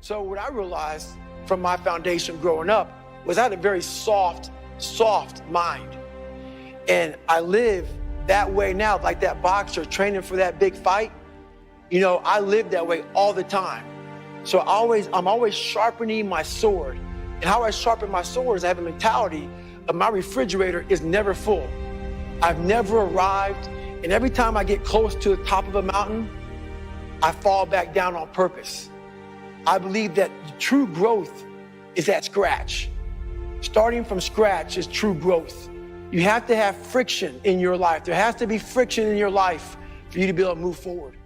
So what I realized from my foundation growing up was I had a very soft mind. And I live that way now, like that boxer training for that big fight. You know, I live that way all the time. So I'm always sharpening my sword. And how I sharpen my sword is I have a mentality of my refrigerator is never full. I've never arrived. And every time I get close to the top of a mountain, I fall back down on purpose. I believe that true growth is at scratch. Starting from scratch is true growth. You have to have friction in your life. There has to be friction in your life for you to be able to move forward.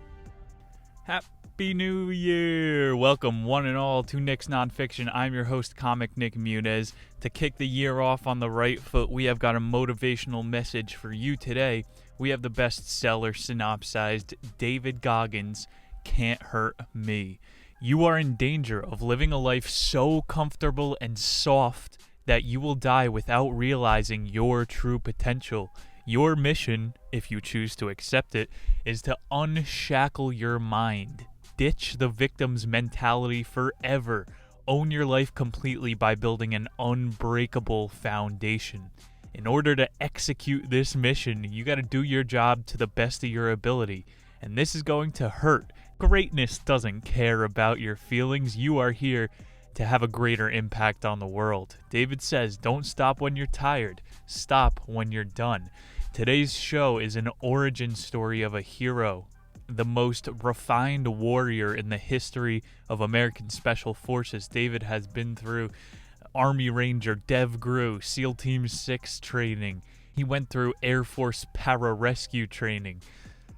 Happy New Year! Welcome one and all to Nick's Nonfiction. I'm your host, comic Nick Muniz. To kick the year off on the right foot, we have got a motivational message for you today. We have the bestseller synopsized, David Goggins, Can't Hurt Me. You are in danger of living a life so comfortable and soft that you will die without realizing your true potential. Your mission, if you choose to accept it, is to unshackle your mind. Ditch the victim's mentality forever. Own your life completely by building an unbreakable foundation. In order to execute this mission, you got to do your job to the best of your ability. And this is going to hurt. Greatness doesn't care about your feelings. You are here to have a greater impact on the world. David says, don't stop when you're tired. Stop when you're done. Today's show is an origin story of a hero, the most refined warrior in the history of American Special Forces. David has been through Army Ranger, DevGru, SEAL Team 6 training. He went through Air Force pararescue training.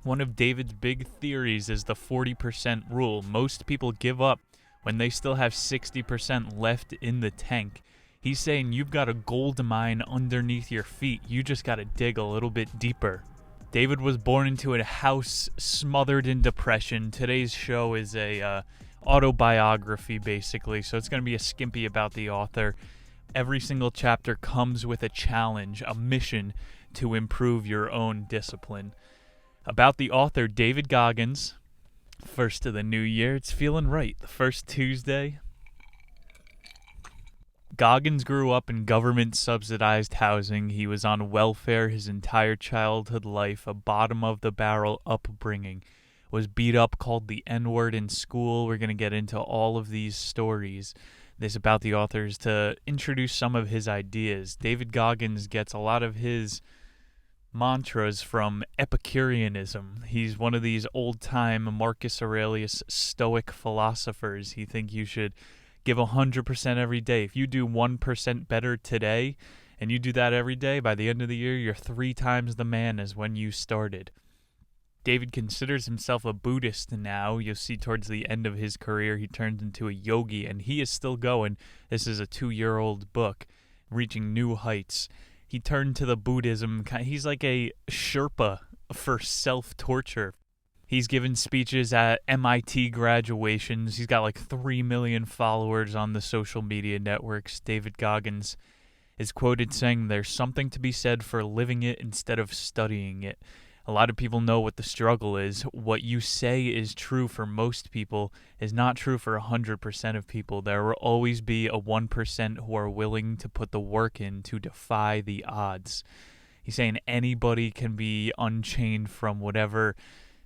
One of David's big theories is the 40% rule. Most people give up when they still have 60% left in the tank. He's saying you've got a gold mine underneath your feet. You just got to dig a little bit deeper. David was born into a house smothered in depression. Today's show is a autobiography, basically, so it's going to be a skimpy about the author. Every single chapter comes with a challenge, a mission to improve your own discipline. About the author, David Goggins, first of the new year. It's feeling right. The first Tuesday. Goggins grew up in government-subsidized housing. He was on welfare his entire childhood life, a bottom-of-the-barrel upbringing. Was beat up, called the N-word in school. We're going to get into all of these stories. This about the author is to introduce some of his ideas. David Goggins gets a lot of his mantras from Epicureanism. He's one of these old-time Marcus Aurelius stoic philosophers. He thinks you should give 100% every day. If you do 1% better today, and you do that every day, by the end of the year, you're 3 times the man as when you started. David considers himself a Buddhist now. You'll see towards the end of his career, he turns into a yogi, and he is still going. This is a 2-year-old book, reaching new heights. He turned to the Buddhism. He's like a Sherpa for self-torture. He's given speeches at MIT graduations. He's got like 3 million followers on the social media networks. David Goggins is quoted saying, "There's something to be said for living it instead of studying it." A lot of people know what the struggle is. What you say is true for most people is not true for 100% of people. There will always be a 1% who are willing to put the work in to defy the odds. He's saying anybody can be unchained from whatever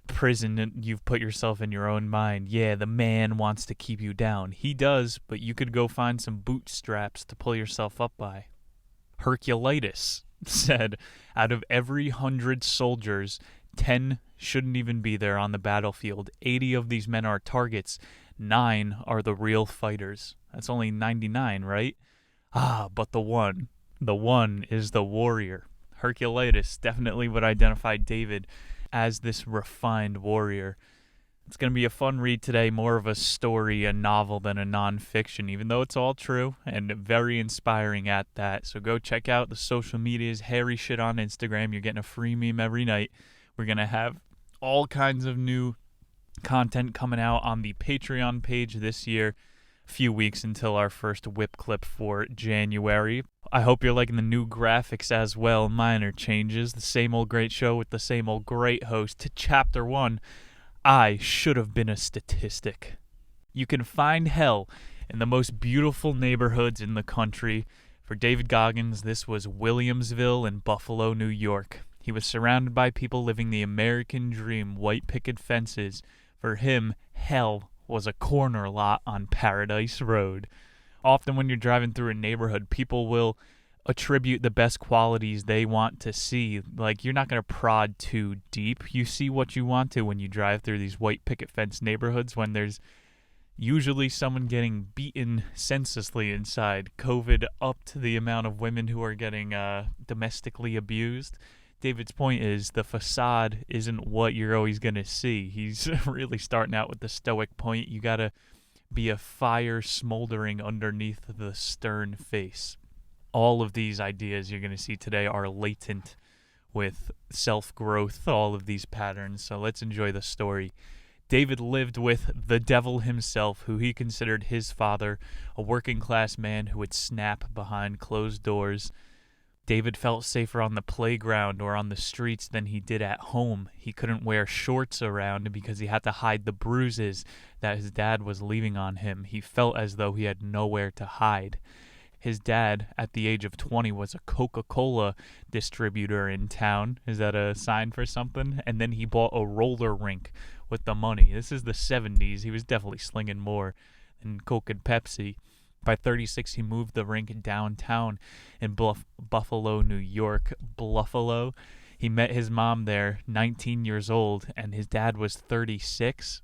prison you've put yourself in your own mind. Yeah, the man wants to keep you down. He does, but you could go find some bootstraps to pull yourself up by. Herculitis said, out of every 100 soldiers, 10 shouldn't even be there on the battlefield. 80 of these men are targets. 9 are the real fighters. That's only 99, right? But the one is the warrior. Herculitis definitely would identify David as this refined warrior. It's going to be a fun read today, more of a story, a novel than a nonfiction, even though it's all true and very inspiring at that. So go check out the social medias, hairy shit on Instagram. You're getting a free meme every night. We're going to have all kinds of new content coming out on the Patreon page this year. A few weeks until our first whip clip for January. I hope you're liking the new graphics as well. Minor changes. The same old great show with the same old great host. To Chapter 1. I should have been a statistic. You can find hell in the most beautiful neighborhoods in the country. For David Goggins, this was Williamsville in Buffalo, New York. He was surrounded by people living the American dream, white picket fences. For him, hell was a corner lot on Paradise Road. Often when you're driving through a neighborhood, people will attribute the best qualities they want to see. Like, you're not going to prod too deep. You see what you want to when you drive through these white picket fence neighborhoods, when there's usually someone getting beaten senselessly inside. COVID up to the amount of women who are getting domestically abused. David's point is the facade isn't what you're always going to see. He's really starting out with the stoic point. You got to be a fire smoldering underneath the stern face. All of these ideas you're going to see today are latent with self-growth, all of these patterns. So let's enjoy the story. David lived with the devil himself, who he considered his father, a working-class man who would snap behind closed doors. David felt safer on the playground or on the streets than he did at home. He couldn't wear shorts around because he had to hide the bruises that his dad was leaving on him. He felt as though he had nowhere to hide. His dad, at the age of 20, was a Coca-Cola distributor in town. Is that a sign for something? And then he bought a roller rink with the money. This is the 70s. He was definitely slinging more than Coke and Pepsi. By 36, he moved the rink downtown in Buffalo, New York. Bluffalo. He met his mom there, 19 years old, and his dad was 36.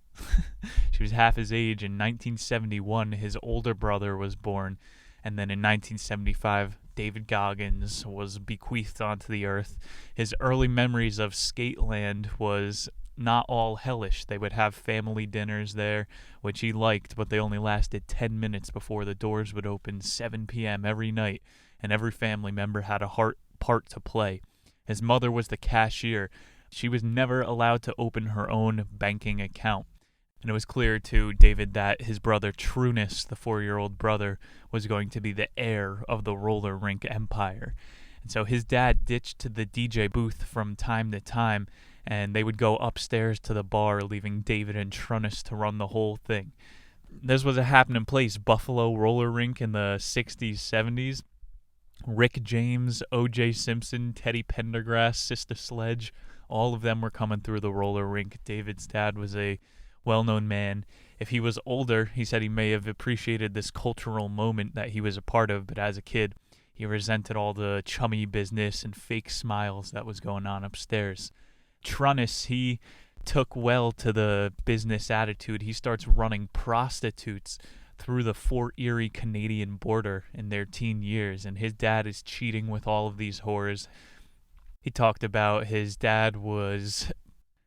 She was half his age. In 1971, his older brother was born. And then in 1975, David Goggins was bequeathed onto the earth. His early memories of Skateland was not all hellish. They would have family dinners there, which he liked, but they only lasted 10 minutes before the doors would open, 7 p.m. every night, and every family member had a part to play. His mother was the cashier. She was never allowed to open her own banking account. And it was clear to David that his brother Trunis, the 4-year-old brother, was going to be the heir of the roller rink empire. And so his dad ditched the DJ booth from time to time, and they would go upstairs to the bar, leaving David and Trunis to run the whole thing. This was a happening place, Buffalo roller rink in the 60s, 70s. Rick James, O.J. Simpson, Teddy Pendergrass, Sister Sledge, all of them were coming through the roller rink. David's dad was a well-known man. If he was older, he said he may have appreciated this cultural moment that he was a part of, but as a kid, he resented all the chummy business and fake smiles that was going on upstairs. Trunis, he took well to the business attitude. He starts running prostitutes through the Fort Erie Canadian border in their teen years, and his dad is cheating with all of these whores. He talked about his dad was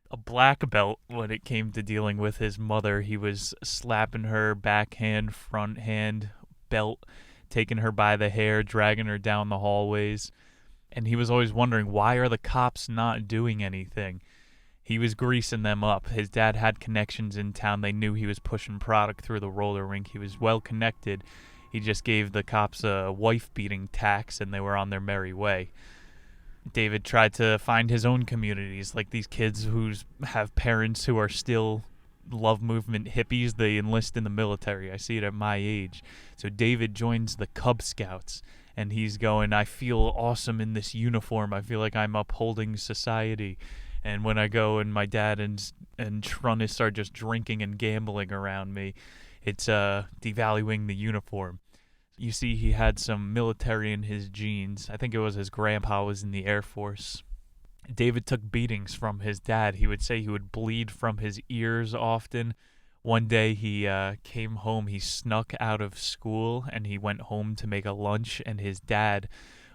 a black belt when it came to dealing with his mother. He was slapping her backhand, front hand, belt, taking her by the hair, dragging her down the hallways. And he was always wondering, why are the cops not doing anything? He was greasing them up. His dad had connections in town. They knew he was pushing product through the roller rink. He was well connected. He just gave the cops a wife-beating tax, and they were on their merry way. David tried to find his own communities, like these kids who have parents who are still love movement hippies. They enlist in the military. I see it at my age. So David joins the Cub Scouts, and he's going, I feel awesome in this uniform. I feel like I'm upholding society. And when I go and my dad and Trunis are just drinking and gambling around me, it's devaluing the uniform. You see, he had some military in his genes. I think it was his grandpa was in the Air Force. David took beatings from his dad. He would say he would bleed from his ears often. One day he came home, he snuck out of school, and he went home to make a lunch, and his dad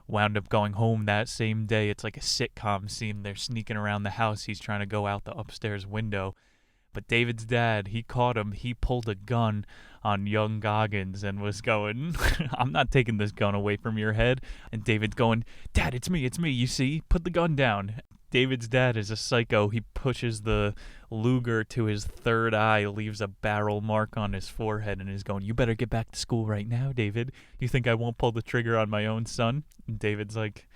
wound up going home that same day. It's like a sitcom scene. They're sneaking around the house. He's trying to go out the upstairs window. But David's dad, he caught him. He pulled a gun on young Goggins and was going, I'm not taking this gun away from your head. And David's going, Dad, it's me, you see? Put the gun down. David's dad is a psycho. He pushes the Luger to his third eye, leaves a barrel mark on his forehead, and is going, you better get back to school right now, David. You think I won't pull the trigger on my own son? And David's like,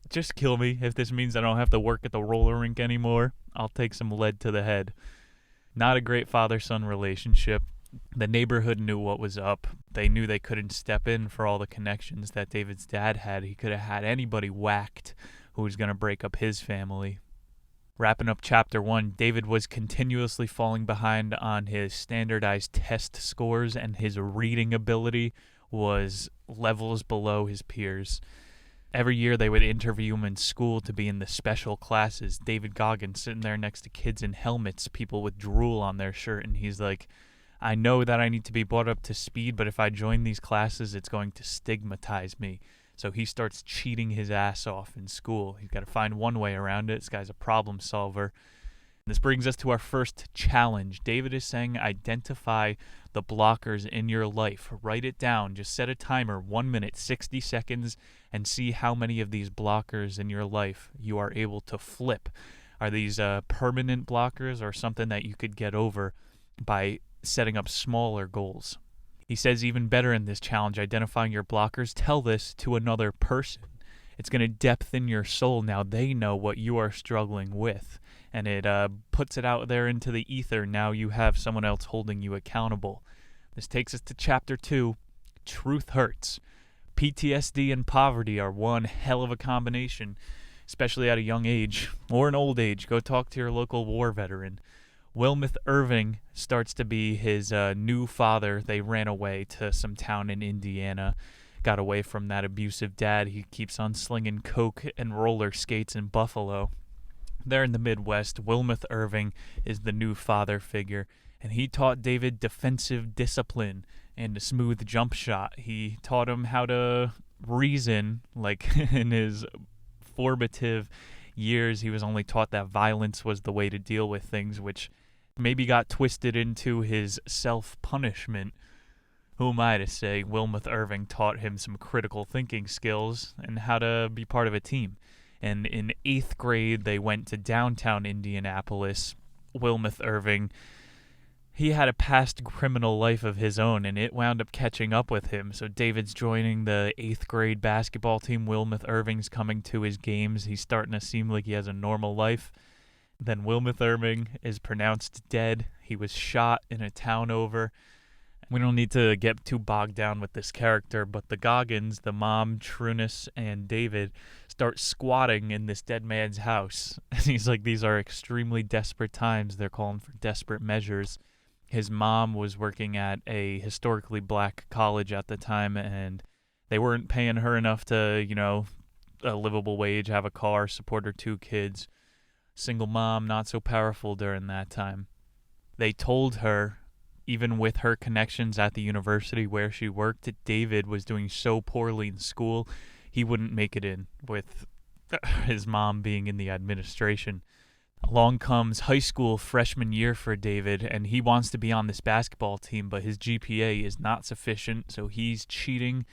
just kill me. If this means I don't have to work at the roller rink anymore, I'll take some lead to the head. Not a great father-son relationship. The neighborhood knew what was up. They knew they couldn't step in for all the connections that David's dad had. He could have had anybody whacked who was going to break up his family. Wrapping up chapter 1, David was continuously falling behind on his standardized test scores, and his reading ability was levels below his peers. Every year they would interview him in school to be in the special classes. David Goggins sitting there next to kids in helmets, people with drool on their shirt, and he's like, I know that I need to be brought up to speed, but if I join these classes, it's going to stigmatize me. So he starts cheating his ass off in school. He's got to find one way around it. This guy's a problem solver. This brings us to our first challenge. David is saying identify the blockers in your life. Write it down. Just set a timer, 1 minute, 60 seconds, and see how many of these blockers in your life you are able to flip. Are these permanent blockers or something that you could get over by setting up smaller goals? He says even better in this challenge, identifying your blockers, tell this to another person. It's going to depthen your soul. Now they know what you are struggling with, and it puts it out there into the ether. Now you have someone else holding you accountable. This takes us to chapter 2, Truth Hurts. PTSD and poverty are one hell of a combination, especially at a young age or an old age. Go talk to your local war veteran. Wilmeth Irving starts to be his new father. They ran away to some town in Indiana, got away from that abusive dad. He keeps on slinging coke and roller skates in Buffalo. There in the Midwest, Wilmeth Irving is the new father figure, and he taught David defensive discipline and a smooth jump shot. He taught him how to reason, like in his formative years, he was only taught that violence was the way to deal with things, which maybe got twisted into his self-punishment. Who am I to say? Wilmeth Irving taught him some critical thinking skills and how to be part of a team. And in 8th grade, they went to downtown Indianapolis. Wilmeth Irving, he had a past criminal life of his own, and it wound up catching up with him. So David's joining the 8th grade basketball team. Wilmeth Irving's coming to his games. He's starting to seem like he has a normal life. Then Wilmeth Irving is pronounced dead. He was shot in a town over. We don't need to get too bogged down with this character, but the Goggins, the mom, Trunis, and David start squatting in this dead man's house. And he's like, these are extremely desperate times. They're calling for desperate measures. His mom was working at a historically black college at the time, and they weren't paying her enough to, a livable wage, have a car, support her 2 kids. Single mom, not so powerful during that time. They told her, even with her connections at the university where she worked, that David was doing so poorly in school, he wouldn't make it in, with his mom being in the administration. Along comes high school freshman year for David, and he wants to be on this basketball team, but his GPA is not sufficient, so he's cheating.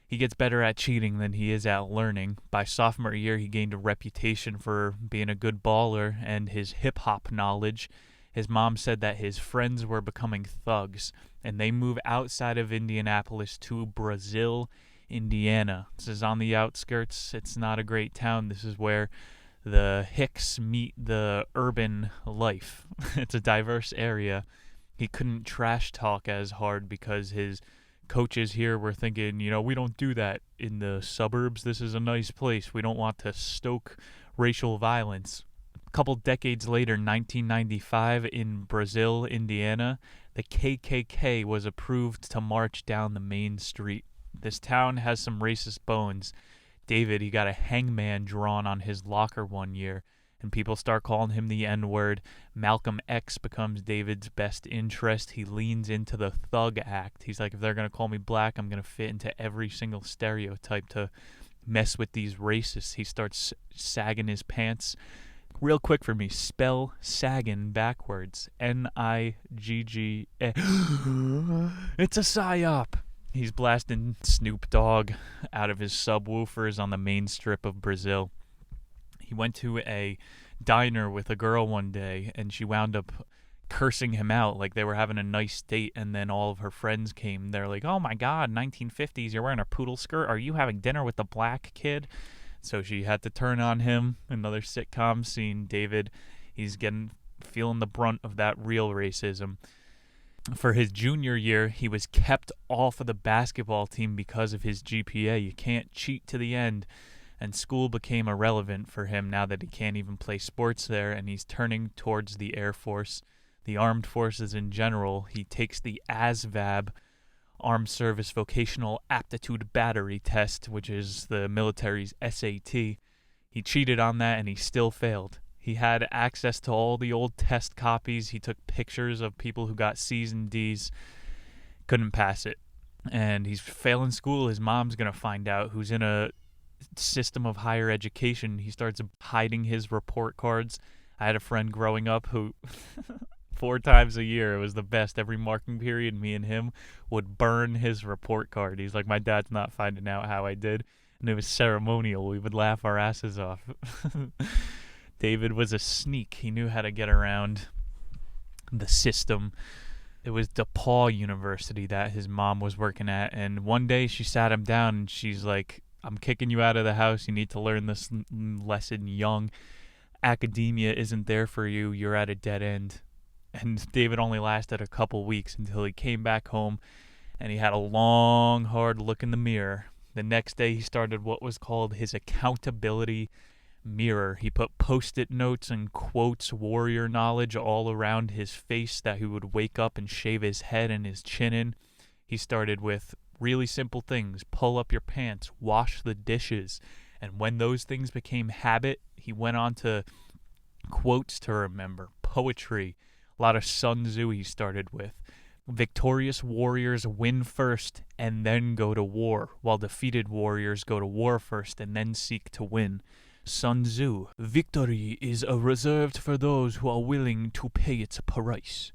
He gets better at cheating than he is at learning. By sophomore year, he gained a reputation for being a good baller and his hip-hop knowledge. His mom said that his friends were becoming thugs, and they move outside of Indianapolis to Brazil, Indiana. This is on the outskirts. It's not a great town. This is where the Hicks meet the urban life. It's a diverse area. He couldn't trash talk as hard because his coaches here were thinking, we don't do that in the suburbs. This is a nice place. We don't want to stoke racial violence. A couple decades later, 1995, in Brazil, Indiana, the KKK was approved to march down the main street. This town has some racist bones. David, he got a hangman drawn on his locker one year, and people start calling him the N-word. Malcolm X becomes David's best interest. He leans into the thug act. He's like, if they're going to call me black, I'm going to fit into every single stereotype to mess with these racists. He starts sagging his pants. Real quick for me, spell sagging backwards. N-I-G-G. It's a psyop. He's blasting Snoop Dogg out of his subwoofers on the main strip of Brazil. He went to a diner with a girl one day, and she wound up cursing him out like they were having a nice date, and then all of her friends came. They're like, oh my God, 1950s, you're wearing a poodle skirt? Are you having dinner with the black kid? So she had to turn on him. Another sitcom scene. David, he's feeling the brunt of that real racism. For his junior year, he was kept off of the basketball team because of his GPA. You can't cheat to the end. And school became irrelevant for him now that he can't even play sports there, and he's turning towards the Air Force, the armed forces in general. He takes the ASVAB, Armed Service Vocational Aptitude Battery Test, which is the military's SAT. He cheated on that, and he still failed. He had access to all the old test copies. He took pictures of people who got C's and D's. Couldn't pass it. And he's failing school. His mom's going to find out, who's in a system of higher education. He starts hiding his report cards. I had a friend growing up who 4 times a year, it was the best. Every marking period, me and him would burn his report card. He's like, my dad's not finding out how I did. And it was ceremonial. We would laugh our asses off. David was a sneak. He knew how to get around the system. It was DePaul University that his mom was working at, and one day she sat him down and she's like, I'm kicking you out of the house. You need to learn this lesson young. Academia isn't there for you. You're at a dead end. And David only lasted a couple weeks until he came back home, and he had a long, hard look in the mirror. The next day he started what was called his accountability mirror. He put post-it notes and quotes, warrior knowledge all around his face that he would wake up and shave his head and his chin in. He started with really simple things: pull up your pants, wash the dishes. And when those things became habit, he went on to quotes to remember, poetry, a lot of Sun Tzu he started with. Victorious warriors win first and then go to war, while defeated warriors go to war first and then seek to win. Sun Tzu, victory is reserved for those who are willing to pay its price.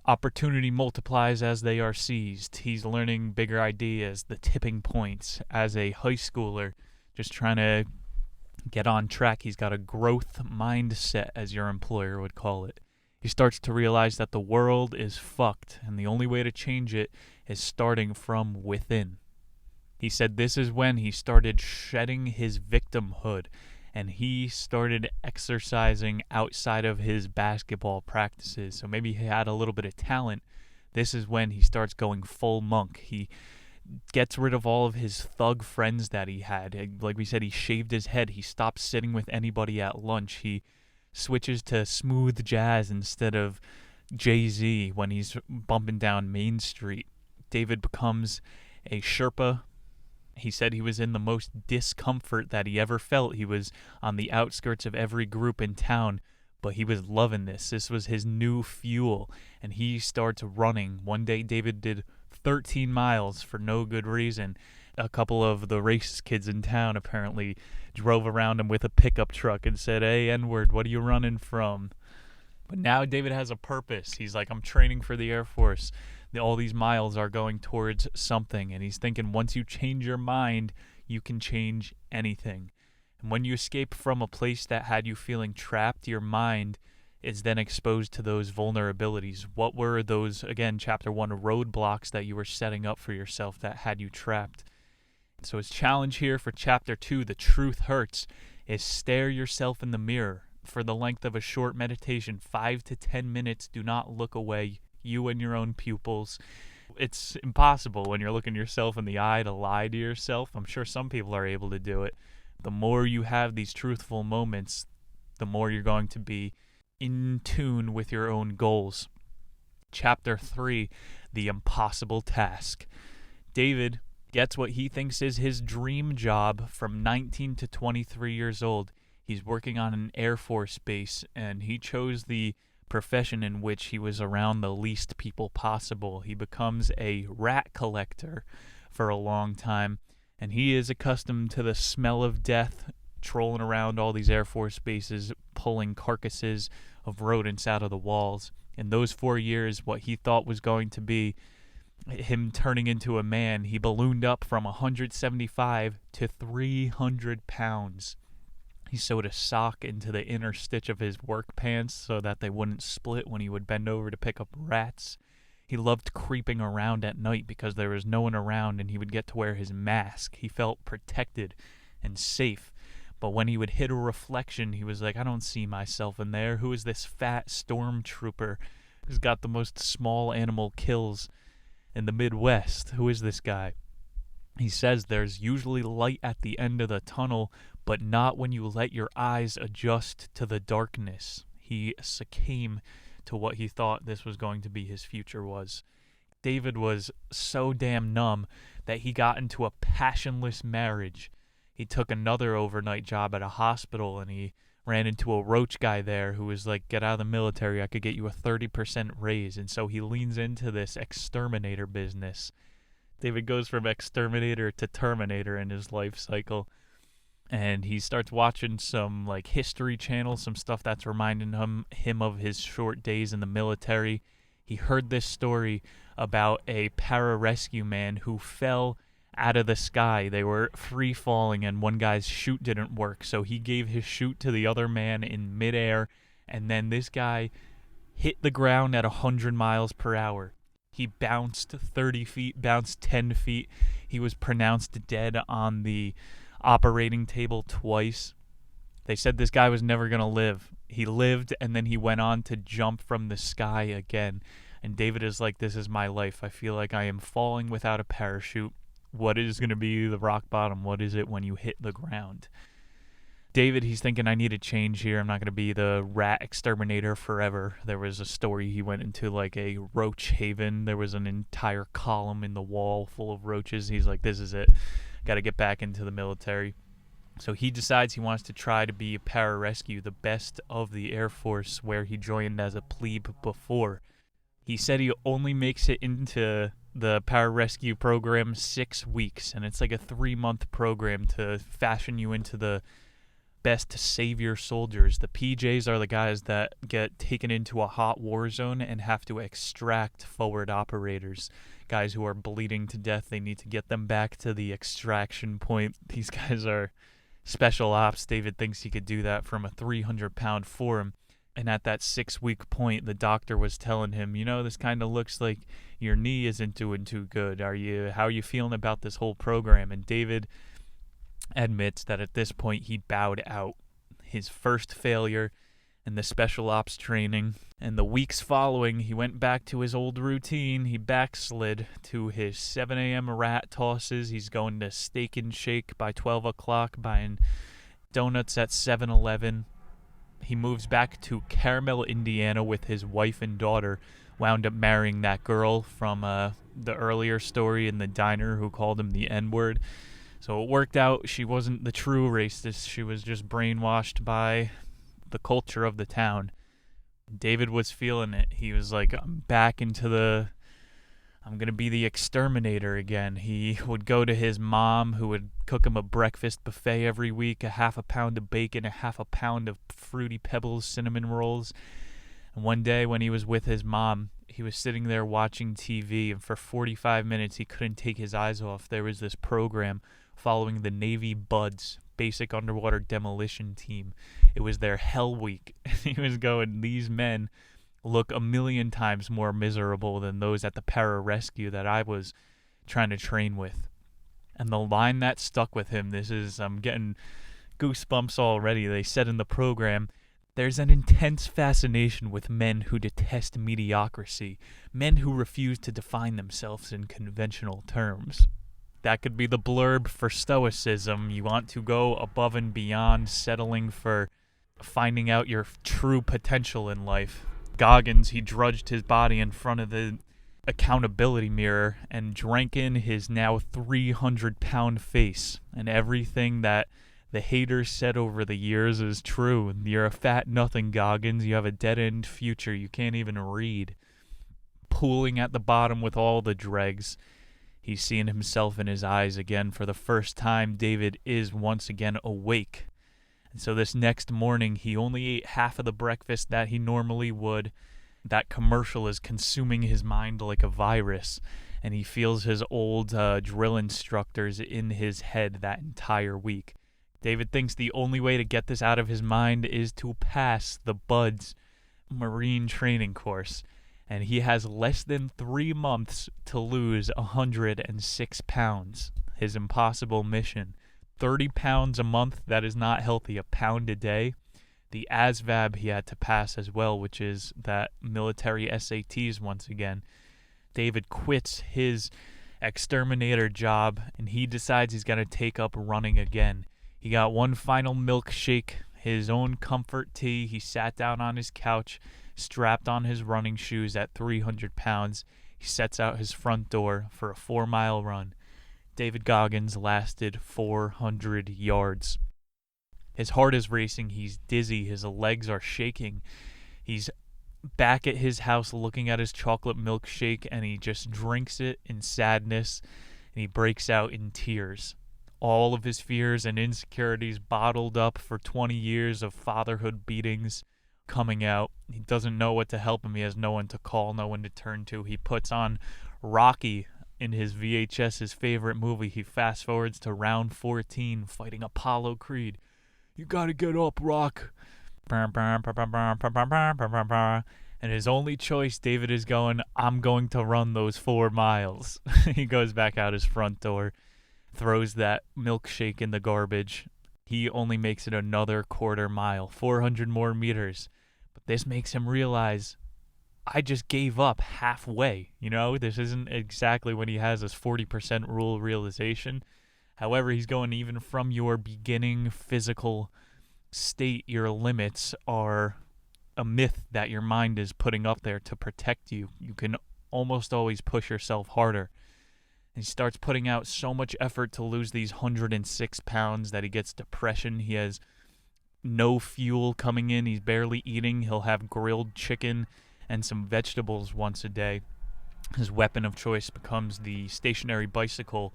Opportunity multiplies as they are seized. He's learning bigger ideas, the tipping points. As a high schooler, just trying to get on track. He's got a growth mindset, as your employer would call it. He starts to realize that the world is fucked, and the only way to change it is starting from within. He said this is when he started shedding his victimhood, and he started exercising outside of his basketball practices. So maybe he had a little bit of talent. This is when he starts going full monk. He gets rid of all of his thug friends that he had. Like we said, he shaved his head. He stopped sitting with anybody at lunch. He switches to smooth jazz instead of Jay-Z when he's bumping down Main Street. David becomes a Sherpa. He said he was in the most discomfort that he ever felt. He was on the outskirts of every group in town, but he was loving this. This was his new fuel, and he starts running. One day, David did 13 miles for no good reason. A couple of the racist kids in town apparently drove around him with a pickup truck and said, "Hey, N-word, what are you running from?" But now David has a purpose. He's like, I'm training for the Air Force. All these miles are going towards something. And he's thinking once you change your mind, you can change anything. And when you escape from a place that had you feeling trapped, your mind is then exposed to those vulnerabilities. What were those, again, chapter 1, roadblocks that you were setting up for yourself that had you trapped? So his challenge here for chapter 2, The Truth Hurts, is stare yourself in the mirror for the length of a short meditation, 5 to 10 minutes. Do not look away, you and your own pupils. It's impossible when you're looking yourself in the eye to lie to yourself. I'm sure some people are able to do it. The more you have these truthful moments, the more you're going to be in tune with your own goals. Chapter 3, The Impossible Task. David gets what he thinks is his dream job from 19 to 23 years old. He's working on an Air Force base, and he chose the profession in which he was around the least people possible. He becomes a rat collector for a long time, and he is accustomed to the smell of death, trolling around all these Air Force bases, pulling carcasses of rodents out of the walls. In those 4 years, what he thought was going to be him turning into a man, he ballooned up from 175 to 300 pounds. He sewed a sock into the inner stitch of his work pants so that they wouldn't split when he would bend over to pick up rats. He loved creeping around at night because there was no one around, and he would get to wear his mask. He felt protected and safe. But when he would hit a reflection, he was like, I don't see myself in there. Who is this fat stormtrooper who's got the most small animal kills in the Midwest. Who is this guy? He says there's usually light at the end of the tunnel, but not when you let your eyes adjust to the darkness. He succumbed to what he thought this was going to be his future was. David was so damn numb that he got into a passionless marriage. He took another overnight job at a hospital, and he ran into a roach guy there who was like, get out of the military, I could get you a 30% raise. And so he leans into this exterminator business. David goes from exterminator to terminator in his life cycle. And he starts watching some like History Channel, some stuff that's reminding him of his short days in the military. He heard this story about a pararescue man who fell out of the sky. They were free falling and one guy's chute didn't work. So he gave his chute to the other man in midair. And then this guy hit the ground at 100 miles per hour. He bounced 30 feet, bounced 10 feet. He was pronounced dead on the operating table twice. They said this guy was never going to live. He lived, and then he went on to jump from the sky again. And David is like, this is my life. I feel like I am falling without a parachute. What is going to be the rock bottom? What is it when you hit the ground? David, he's thinking, I need a change here. I'm not going to be the rat exterminator forever. There was a story he went into like a roach haven. There was an entire column in the wall full of roaches. He's like, this is it. Got to get back into the military. So he decides he wants to try to be a pararescue, the best of the Air Force, where he joined as a plebe before. He said he only makes it into the pararescue program 6 weeks, and it's like a 3-month program to fashion you into the best savior soldiers. The PJs are the guys that get taken into a hot war zone and have to extract forward operators. Guys who are bleeding to death, they need to get them back to the extraction point. These guys are special ops. David thinks he could do that from a 300-pound form. And at that 6-week point, the doctor was telling him, you know, this kind of looks like your knee isn't doing too good. How are you feeling about this whole program? And David admits that at this point he bowed out. His first failure in the special ops training. And the weeks following, he went back to his old routine. He backslid to his 7 a.m. rat tosses. He's going to Steak and Shake by 12 o'clock, buying donuts at 7-Eleven. He moves back to Carmel, Indiana with his wife and daughter. Wound up marrying that girl from the earlier story in the diner who called him the N-word. So it worked out. She wasn't the true racist. She was just brainwashed by the culture of the town. David was feeling it. He was like, I'm going to be the exterminator again. He would go to his mom, who would cook him a breakfast buffet every week, a half a pound of bacon, a half a pound of Fruity Pebbles cinnamon rolls. And one day when he was with his mom, he was sitting there watching TV, and for 45 minutes he couldn't take his eyes off. There was this program following the Navy BUDS, Basic Underwater Demolition Team. It was their Hell Week. He was going, these men look a million times more miserable than those at the pararescue that I was trying to train with. And the line that stuck with him, I'm getting goosebumps already. They said in the program, there's an intense fascination with men who detest mediocrity, men who refuse to define themselves in conventional terms. That could be the blurb for stoicism. You want to go above and beyond, settling for finding out your true potential in life. Goggins, he drudged his body in front of the accountability mirror and drank in his now 300-pound face. And everything that the haters said over the years is true. You're a fat nothing, Goggins. You have a dead-end future. You can't even read. Pooling at the bottom with all the dregs. He's seeing himself in his eyes again. For the first time, David is once again awake. And so this next morning, he only ate half of the breakfast that he normally would. That commercial is consuming his mind like a virus. And he feels his old drill instructors in his head that entire week. David thinks the only way to get this out of his mind is to pass the BUDS Marine training course. And he has less than 3 months to lose 106 pounds. His impossible mission. 30 pounds a month, that is not healthy. A pound a day. the ASVAB he had to pass as well, which is that military SATs once again. David quits his exterminator job, and he decides he's going to take up running again. He got one final milkshake, his own comfort tea. He sat down on his couch, strapped on his running shoes at 300 pounds. He sets out his front door for a 4-mile run. David Goggins lasted 400 yards. His heart is racing. He's dizzy. His legs are shaking. He's back at his house looking at his chocolate milkshake, and he just drinks it in sadness, and he breaks out in tears. All of his fears and insecurities bottled up for 20 years of fatherhood beatings coming out. He doesn't know what to help him. He has no one to call, no one to turn to. He puts on Rocky in his VHS, his favorite movie. He fast forwards to round 14, fighting Apollo Creed. You gotta get up, Rock. And his only choice, David is going, I'm going to run those 4 miles. He goes back out his front door, throws that milkshake in the garbage. He only makes it another quarter mile, 400 more meters. But this makes him realize, I just gave up halfway. This isn't exactly when he has his 40% rule realization. However, he's going, even from your beginning physical state, your limits are a myth that your mind is putting up there to protect you. You can almost always push yourself harder. And he starts putting out so much effort to lose these 106 pounds that he gets depression. He has no fuel coming in. He's barely eating. He'll have grilled chicken and some vegetables once a day. His weapon of choice becomes the stationary bicycle,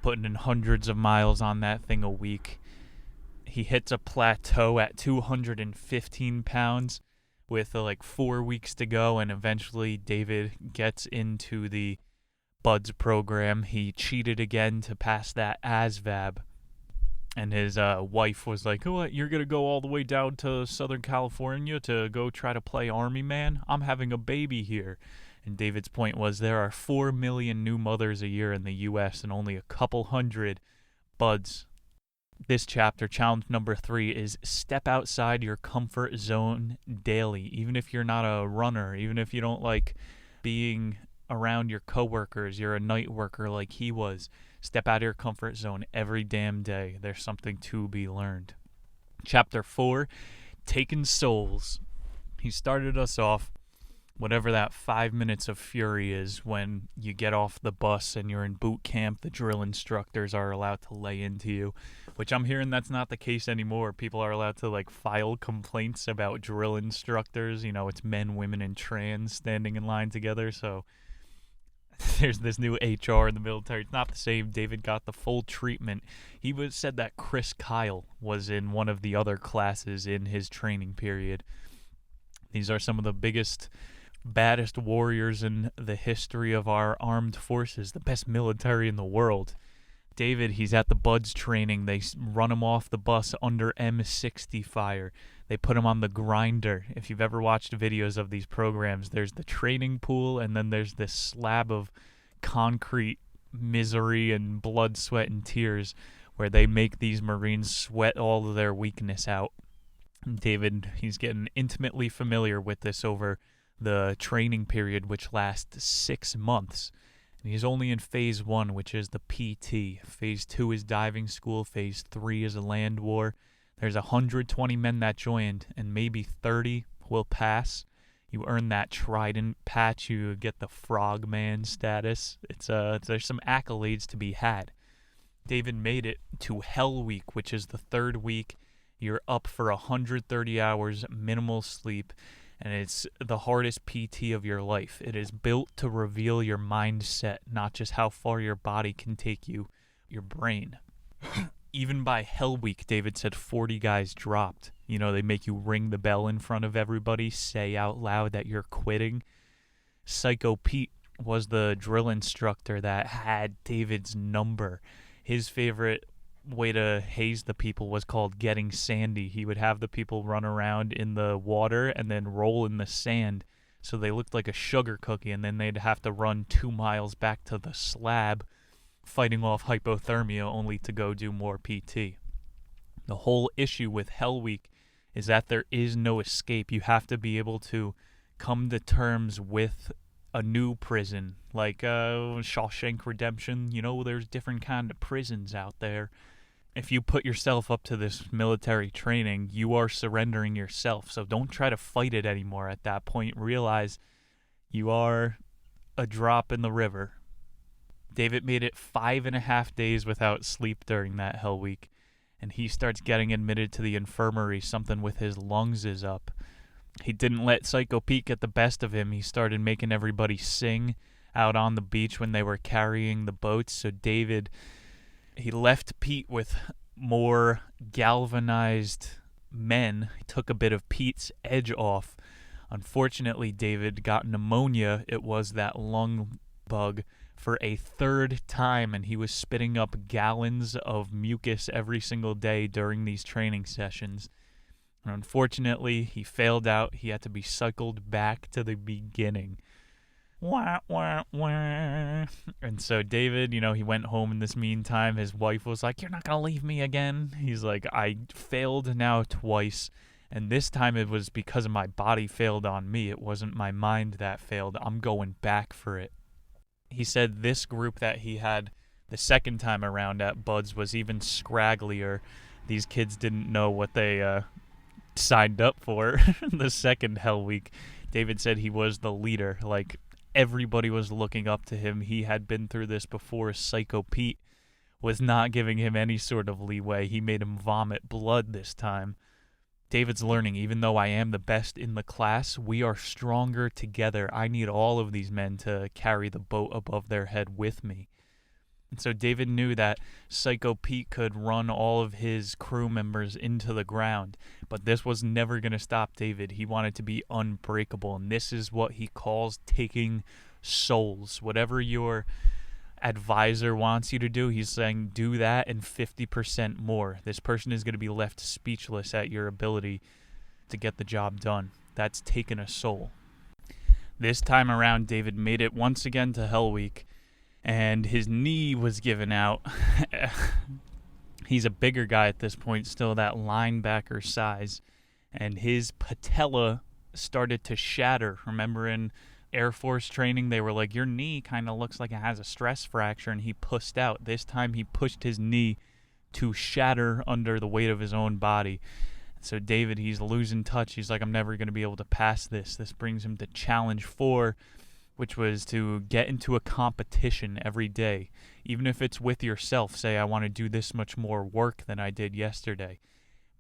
putting in hundreds of miles on that thing a week. He hits a plateau at 215 pounds with 4 weeks to go, and eventually David gets into the BUDS program. He cheated again to pass that ASVAB, and his wife was like, oh, what, you're going to go all the way down to Southern California to go try to play Army man? I'm having a baby here. And David's point was, there are 4 million new mothers a year in the U.S. and only a couple hundred BUDS. This chapter, challenge number 3, is step outside your comfort zone daily. Even if you're not a runner, even if you don't like being around your coworkers, you're a night worker like he was, step out of your comfort zone every damn day. There's something to be learned. Chapter 4, taking souls. He started us off, whatever that 5 minutes of fury is when you get off the bus and you're in boot camp, the drill instructors are allowed to lay into you, which I'm hearing that's not the case anymore. People are allowed to file complaints about drill instructors. It's men, women, and trans standing in line together. So there's this new HR in the military. It's not the same. David got the full treatment. He said that Chris Kyle was in one of the other classes in his training period. These are some of the biggest, baddest warriors in the history of our armed forces, the best military in the world. David, he's at the BUDS training. They run him off the bus under M60 fire. They put him on the grinder. If you've ever watched videos of these programs, there's the training pool, and then there's this slab of concrete misery and blood, sweat, and tears where they make these Marines sweat all of their weakness out. David, he's getting intimately familiar with this over the training period, which lasts 6 months. And he's only in phase 1, which is the PT. Phase 2 is diving school. Phase 3 is a land war. There's 120 men that joined, and maybe 30 will pass. You earn that trident patch. You get the frogman status. There's some accolades to be had. David made it to Hell Week, which is the 3rd week. You're up for 130 hours, minimal sleep, and it's the hardest PT of your life. It is built to reveal your mindset, not just how far your body can take you, your brain. Even by Hell Week, David said 40 guys dropped. They make you ring the bell in front of everybody, say out loud that you're quitting. Psycho Pete was the drill instructor that had David's number. His favorite way to haze the people was called getting sandy. He would have the people run around in the water and then roll in the sand so they looked like a sugar cookie, and then they'd have to run 2 miles back to the slab fighting off hypothermia only to go do more PT. The whole issue with Hell Week is that there is no escape. You have to be able to come to terms with a new prison, like Shawshank Redemption. You know, there's different kind of prisons out there. If you put yourself up to this military training, you are surrendering yourself. So don't try to fight it anymore at that point. Realize you are a drop in the river. David made it 5.5 days without sleep during that hell week, and he starts getting admitted to the infirmary. Something with his lungs is up. He didn't let Psycho Pete get the best of him. He started making everybody sing out on the beach when they were carrying the boats. So David, he left Pete with more galvanized men. He took a bit of Pete's edge off. Unfortunately, David got pneumonia. It was that lung bug for a third time, and he was spitting up gallons of mucus every single day during these training sessions. And unfortunately, he failed out. He had to be cycled back to the beginning. Wah, wah, wah. And so David, he went home in this meantime. His wife was like, "You're not going to leave me again?" He's like, "I failed now twice. And this time it was because my body failed on me. It wasn't my mind that failed. I'm going back for it." He said this group that he had the second time around at Bud's was even scragglier. These kids didn't know what they signed up for. The second hell week, David said he was the leader. Like, everybody was looking up to him. He had been through this before. Psycho Pete was not giving him any sort of leeway. He made him vomit blood this time. David's learning, even though I am the best in the class, we are stronger together. I need all of these men to carry the boat above their head with me. And so David knew that Psycho Pete could run all of his crew members into the ground, but this was never going to stop David. He wanted to be unbreakable, and this is what he calls taking souls. Whatever your advisor wants you to do, he's saying do that and 50% more. This person is going to be left speechless at your ability to get the job done. That's taking a soul. This time around, David made it once again to Hell Week, and his knee was given out. He's a bigger guy at this point, still that linebacker size, and his patella started to shatter. Remember in Air Force training, they were like, your knee kind of looks like it has a stress fracture, and he pussed out. This time he pushed his knee to shatter under the weight of his own body. So David, he's losing touch. He's like, I'm never going to be able to pass this. This brings him to challenge 4, which was to get into a competition every day. Even if it's with yourself, say, I want to do this much more work than I did yesterday.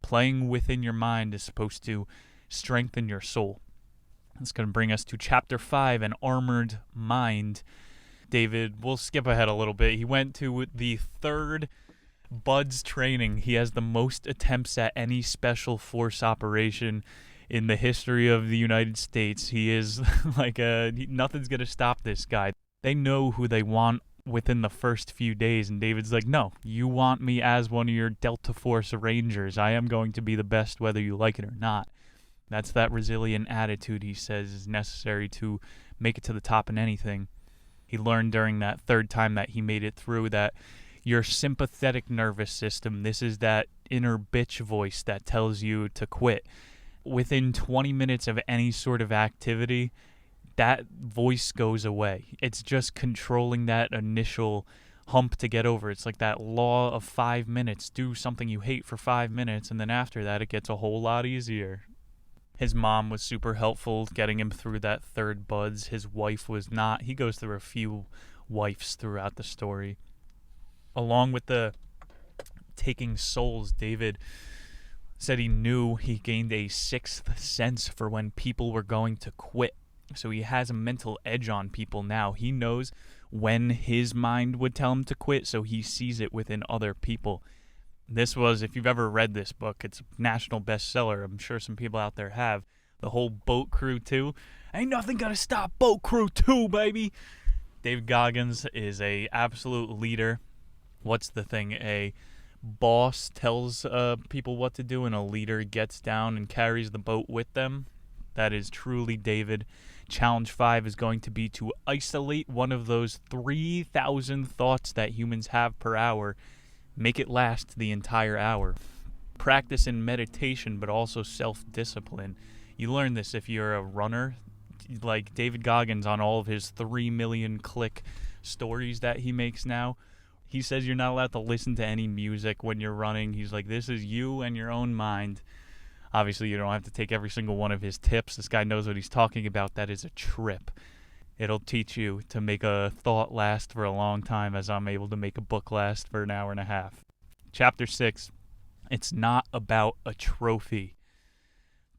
Playing within your mind is supposed to strengthen your soul. It's going to bring us to Chapter 5, An Armored Mind. David, we'll skip ahead a little bit. He went to the 3rd Bud's training. He has the most attempts at any special force operation in the history of the United States. He is like nothing's going to stop this guy. They know who they want within the first few days, and David's like, no, you want me as one of your Delta Force Rangers. I am going to be the best whether you like it or not. That's that resilient attitude, he says, is necessary to make it to the top in anything. He learned during that 3rd time that he made it through that your sympathetic nervous system, this is that inner bitch voice that tells you to quit. Within 20 minutes of any sort of activity, that voice goes away. It's just controlling that initial hump to get over. It's like that law of 5 minutes. Do something you hate for 5 minutes, and then after that, it gets a whole lot easier. His mom was super helpful getting him through that 3rd Buds. His wife was not. He goes through a few wives throughout the story. Along with the taking souls, David said he knew he gained a 6th sense for when people were going to quit. So he has a mental edge on people now. He knows when his mind would tell him to quit, so he sees it within other people. This was, if you've ever read this book, it's a national bestseller. I'm sure some people out there have. The whole Boat Crew 2. Ain't nothing gonna stop Boat Crew 2, baby. David Goggins is a absolute leader. What's the thing? A boss tells people what to do, and a leader gets down and carries the boat with them. That is truly David. Challenge 5 is going to be to isolate one of those 3,000 thoughts that humans have per hour. Make it last the entire hour. practice in meditation, but also self-discipline. You learn this if you're a runner, like David Goggins on all of his 3 million click stories that he makes now. He says you're not allowed to listen to any music when you're running. He's like, this is you and your own mind. Obviously, you don't have to take every single one of his tips. This guy knows what he's talking about. That is a trip. It'll teach you to make a thought last for a long time, as I'm able to make a book last for an hour and a half. Chapter 6, it's not about a trophy.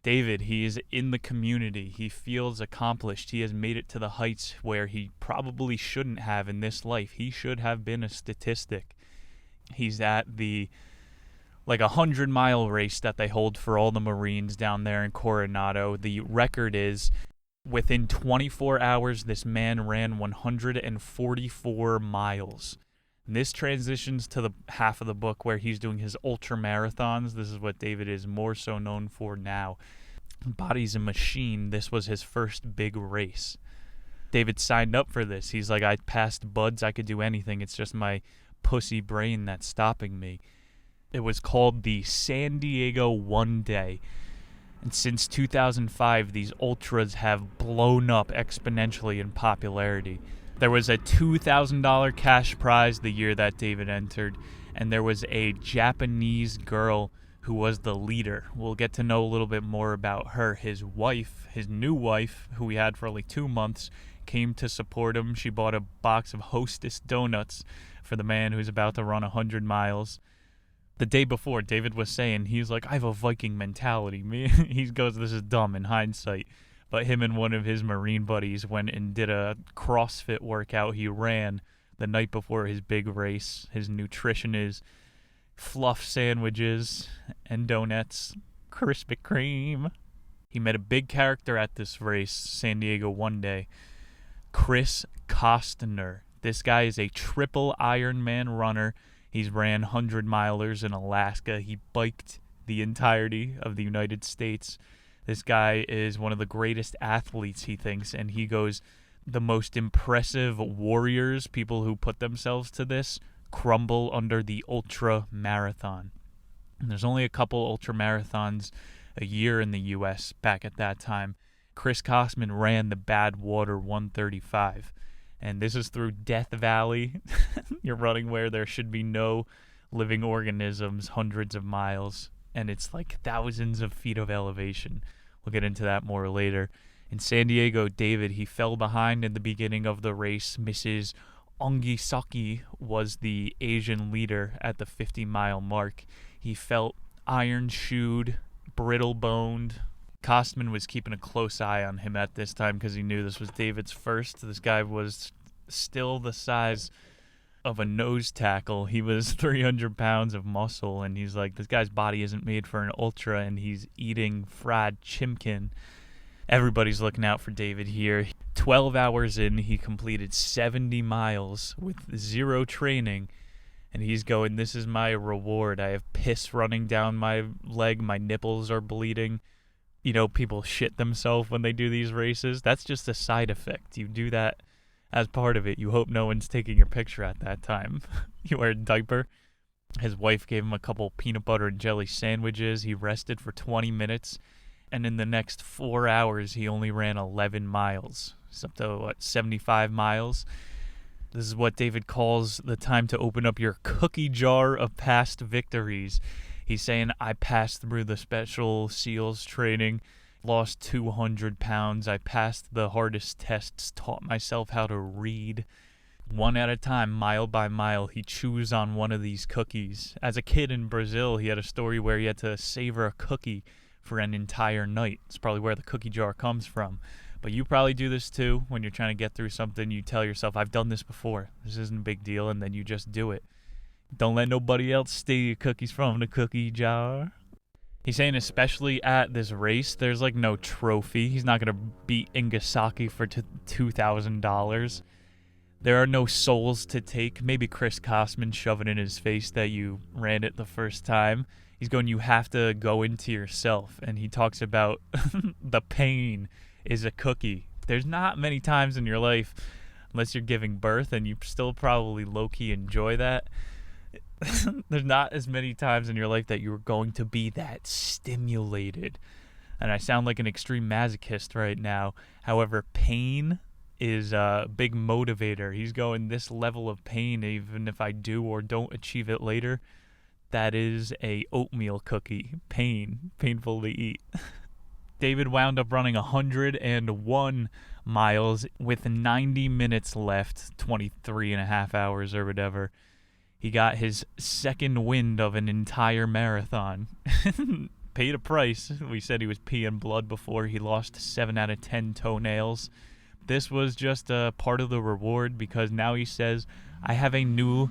David, he is in the community. He feels accomplished. He has made it to the heights where he probably shouldn't have in this life. He should have been a statistic. He's at the 100-mile race that they hold for all the Marines down there in Coronado. The record is, within 24 hours, this man ran 144 miles. And this transitions to the half of the book where he's doing his ultra marathons. This is what David is more so known for now. Body's a machine. This was his first big race. David signed up for this. He's like, I passed buds. I could do anything. It's just my pussy brain that's stopping me. It was called the San Diego One Day. And since 2005, these ultras have blown up exponentially in popularity. There was a $2,000 cash prize the year that David entered, and there was a Japanese girl who was the leader. We'll get to know a little bit more about her. His wife, his new wife, who he had for only 2 months, came to support him. She bought a box of Hostess donuts for the man who's about to run 100 miles. The day before, David was saying, he's like, I have a Viking mentality. He goes, this is dumb in hindsight. But him and one of his Marine buddies went and did a CrossFit workout. He ran the night before his big race. His nutrition is fluff sandwiches and donuts, Krispy Kreme. He met a big character at this race, San Diego One Day, Chris Costner. This guy is a triple Ironman runner. He's ran 100-milers in Alaska. He biked the entirety of the United States. This guy is one of the greatest athletes, he thinks, and he goes, the most impressive warriors, people who put themselves to this, crumble under the ultra marathon. And there's only a couple ultra marathons a year in the U.S. back at that time. Chris Costner ran the Badwater 135. And this is through Death Valley. You're running where there should be no living organisms, hundreds of miles. And it's like thousands of feet of elevation. We'll get into that more later. In San Diego, David, he fell behind in the beginning of the race. Mrs. Ongisaki was the Asian leader at the 50-mile mark. He felt iron-shoed, brittle-boned. Costman was keeping a close eye on him at this time because he knew this was David's first. This guy was still the size of a nose tackle. He was 300 pounds of muscle, and he's like, this guy's body isn't made for an ultra, and he's eating fried chimkin. Everybody's looking out for David here. 12 hours in, he completed 70 miles with zero training, and he's going, this is my reward. I have piss running down my leg. My nipples are bleeding. You know, people shit themselves when they do these races. That's just a side effect. You do that as part of it. You hope no one's taking your picture at that time. You wear a diaper. His wife gave him a couple peanut butter and jelly sandwiches. He rested for 20 minutes. And in the next 4 hours, he only ran 11 miles. It's up to, 75 miles? This is what David calls the time to open up your cookie jar of past victories. He's saying, I passed through the Special SEALs training, lost 200 pounds. I passed the hardest tests, taught myself how to read. One at a time, mile by mile, he chews on one of these cookies. As a kid in Brazil, he had a story where he had to savor a cookie for an entire night. It's probably where the cookie jar comes from. But you probably do this too. When you're trying to get through something, you tell yourself, I've done this before. This isn't a big deal, and then you just do it. Don't let nobody else steal your cookies from the cookie jar. He's saying especially at this race, there's like no trophy. He's not going to beat Ingasaki for $2,000. There are no souls to take. Maybe Chris Costman shove it in his face that you ran it the first time. He's going, you have to go into yourself. And he talks about the pain is a cookie. There's not many times in your life, unless you're giving birth, and you still probably low-key enjoy that, There's not as many times in your life that you're going to be that stimulated. And I sound like an extreme masochist right now. However, pain is a big motivator. He's going, this level of pain, even if I do or don't achieve it later, that is a oatmeal cookie. Painful to eat. David wound up running 101 miles with 90 minutes left, 23 and a half hours or whatever. He got his second wind of an entire marathon. Paid a price. We said he was peeing blood before. He lost 7 out of 10 toenails. This was just a part of the reward, because now he says, I have a new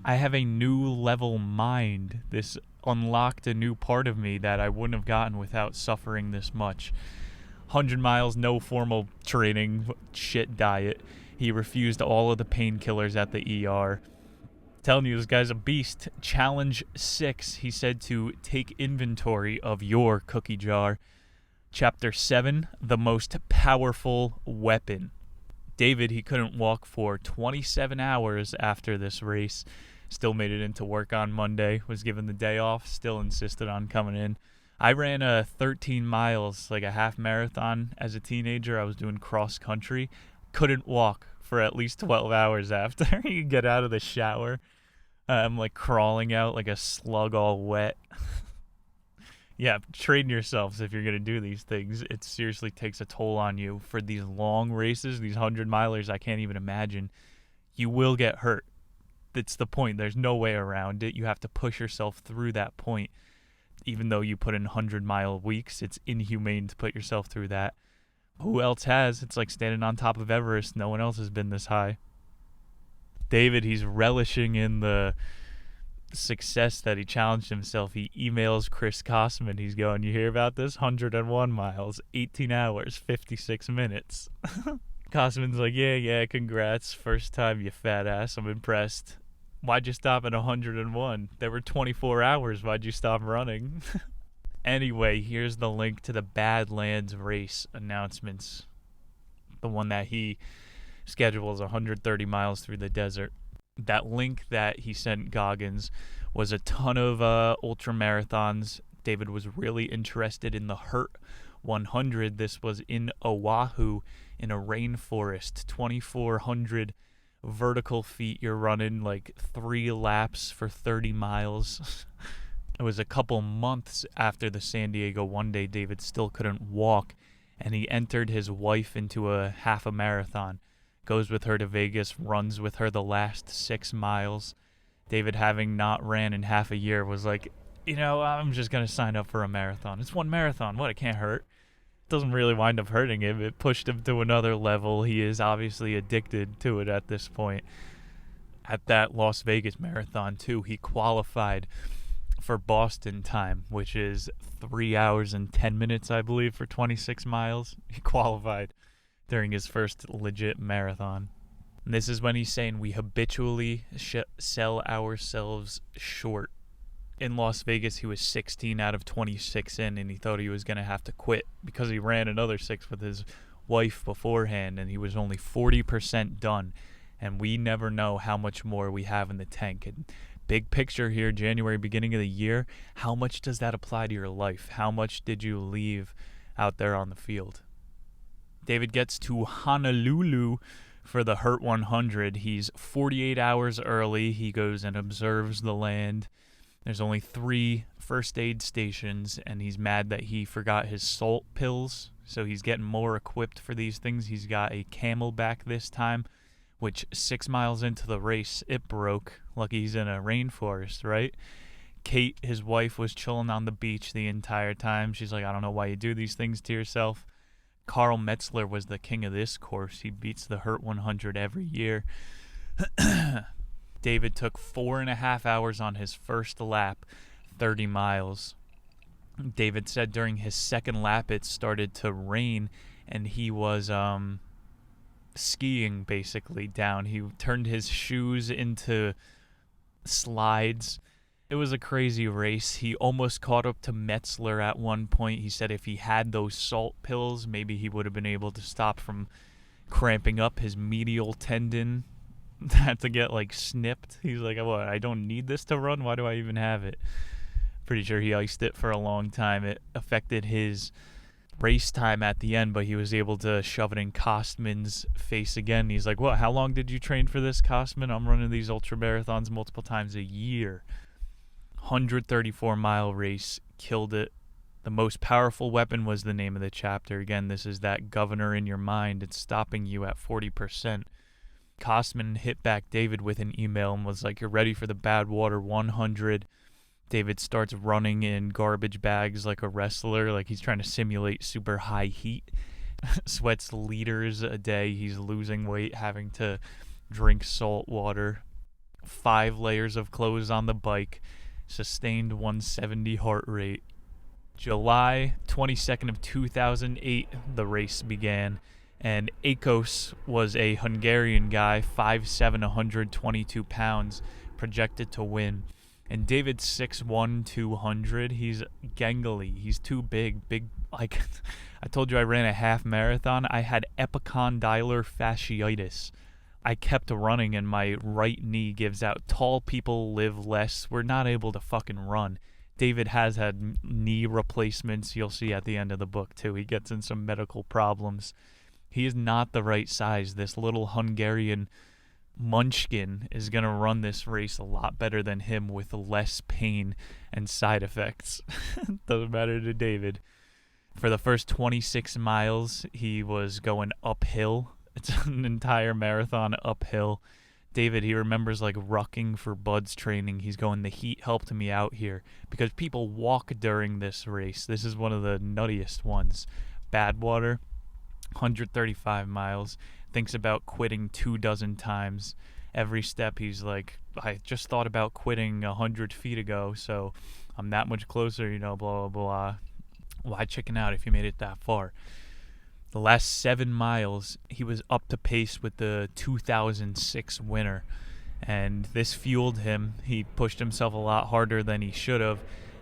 level mind. This unlocked a new part of me that I wouldn't have gotten without suffering this much. 100 miles, no formal training, shit diet. He refused all of the painkillers at the ER. Telling you, this guy's a beast. Challenge 6, he said to take inventory of your cookie jar. Chapter 7, the most powerful weapon. David, he couldn't walk for 27 hours after this race. Still made it into work on Monday, was given the day off, still insisted on coming in. I ran 13 miles, like a half marathon as a teenager. I was doing cross country. Couldn't walk for at least 12 hours after. You get out of the shower. I'm like crawling out like a slug all wet. Yeah, train yourselves if you're going to do these things. It seriously takes a toll on you. For these long races, these 100-milers, I can't even imagine. You will get hurt. That's the point. There's no way around it. You have to push yourself through that point. Even though you put in 100-mile weeks, it's inhumane to put yourself through that. Who else has? It's like standing on top of Everest. No one else has been this high. David, he's relishing in the success that he challenged himself. He emails Chris Kosman. He's going, you hear about this? 101 miles, 18 hours, 56 minutes. Kosman's like, yeah, congrats. First time, you fat ass. I'm impressed. Why'd you stop at 101? There were 24 hours. Why'd you stop running? Anyway, here's the link to the Badlands race announcements. The one that he schedules 130 miles through the desert. That link that he sent Goggins was a ton of ultra marathons. David was really interested in the Hurt 100. This was in Oahu in a rainforest, 2,400 vertical feet. You're running like 3 laps for 30 miles. It was a couple months after the San Diego one day. David still couldn't walk, and he entered his wife into a half a marathon. Goes with her to Vegas, runs with her the last 6 miles. David, having not ran in half a year, was like, I'm just going to sign up for a marathon. It's one marathon. What? It can't hurt. It doesn't really wind up hurting him. It pushed him to another level. He is obviously addicted to it at this point. At that Las Vegas marathon, too, he qualified for Boston time, which is 3 hours and 10 minutes, I believe, for 26 miles. He qualified during his first legit marathon. And this is when he's saying we habitually sell ourselves short. In Las Vegas, he was 16 out of 26 in, and he thought he was going to have to quit because he ran another 6 with his wife beforehand, and he was only 40% done. And we never know how much more we have in the tank. And big picture here, January, beginning of the year, how much does that apply to your life? How much did you leave out there on the field? David gets to Honolulu for the Hurt 100. He's 48 hours early. He goes and observes the land. There's only 3 first aid stations, and he's mad that he forgot his salt pills, so he's getting more equipped for these things. He's got a Camelback this time, which 6 miles into the race, it broke. Lucky he's in a rainforest, right? Kate, his wife, was chilling on the beach the entire time. She's like, I don't know why you do these things to yourself. Carl Metzler was the king of this course. He beats the Hurt 100 every year. David took 4.5 hours on his first lap, 30 miles. David said during his second lap it started to rain, and he was skiing basically down. He turned his shoes into slides. It was a crazy race. He almost caught up to Metzler at one point. He said if he had those salt pills, maybe he would have been able to stop from cramping up his medial tendon. had to get like snipped. He's like, what, I don't need this to run? Why do I even have it? Pretty sure he iced it for a long time. It affected his race time at the end, but he was able to shove it in Kostman's face again. He's like, what, how long did you train for this, Kostman? I'm running these ultra marathons multiple times a year. 134-mile race, killed it. The most powerful weapon was the name of the chapter. Again, this is that governor in your mind. It's stopping you at 40%. Kostman hit back David with an email and was like, you're ready for the Badwater 100. David starts running in garbage bags like a wrestler, like he's trying to simulate super high heat. Sweats liters a day. He's losing weight, having to drink salt water. 5 layers of clothes on the bike. Sustained 170 heart rate. July 22nd of 2008, the race began. And Akos was a Hungarian guy, 5'7", 122 pounds, projected to win. And David's 6'1", 200. He's gangly. He's too big. Like, I told you I ran a half marathon. I had epicondylar fasciitis. I kept running and my right knee gives out. Tall people live less. We're not able to fucking run. David has had knee replacements. You'll see at the end of the book, too. He gets in some medical problems. He is not the right size. This little Hungarian munchkin is going to run this race a lot better than him with less pain and side effects. Doesn't matter to David. For the first 26 miles, he was going uphill. It's an entire marathon uphill. David, he remembers like rucking for Bud's training. He's going, the heat helped me out here because people walk during this race. This is one of the nuttiest ones. Badwater, 135 miles. Thinks about quitting 24 times. Every step he's like, I just thought about quitting 100 feet ago, so I'm that much closer, blah, blah, blah. Why chicken out if you made it that far? The last 7 miles, he was up to pace with the 2006 winner, and this fueled him. He pushed himself a lot harder than he should have.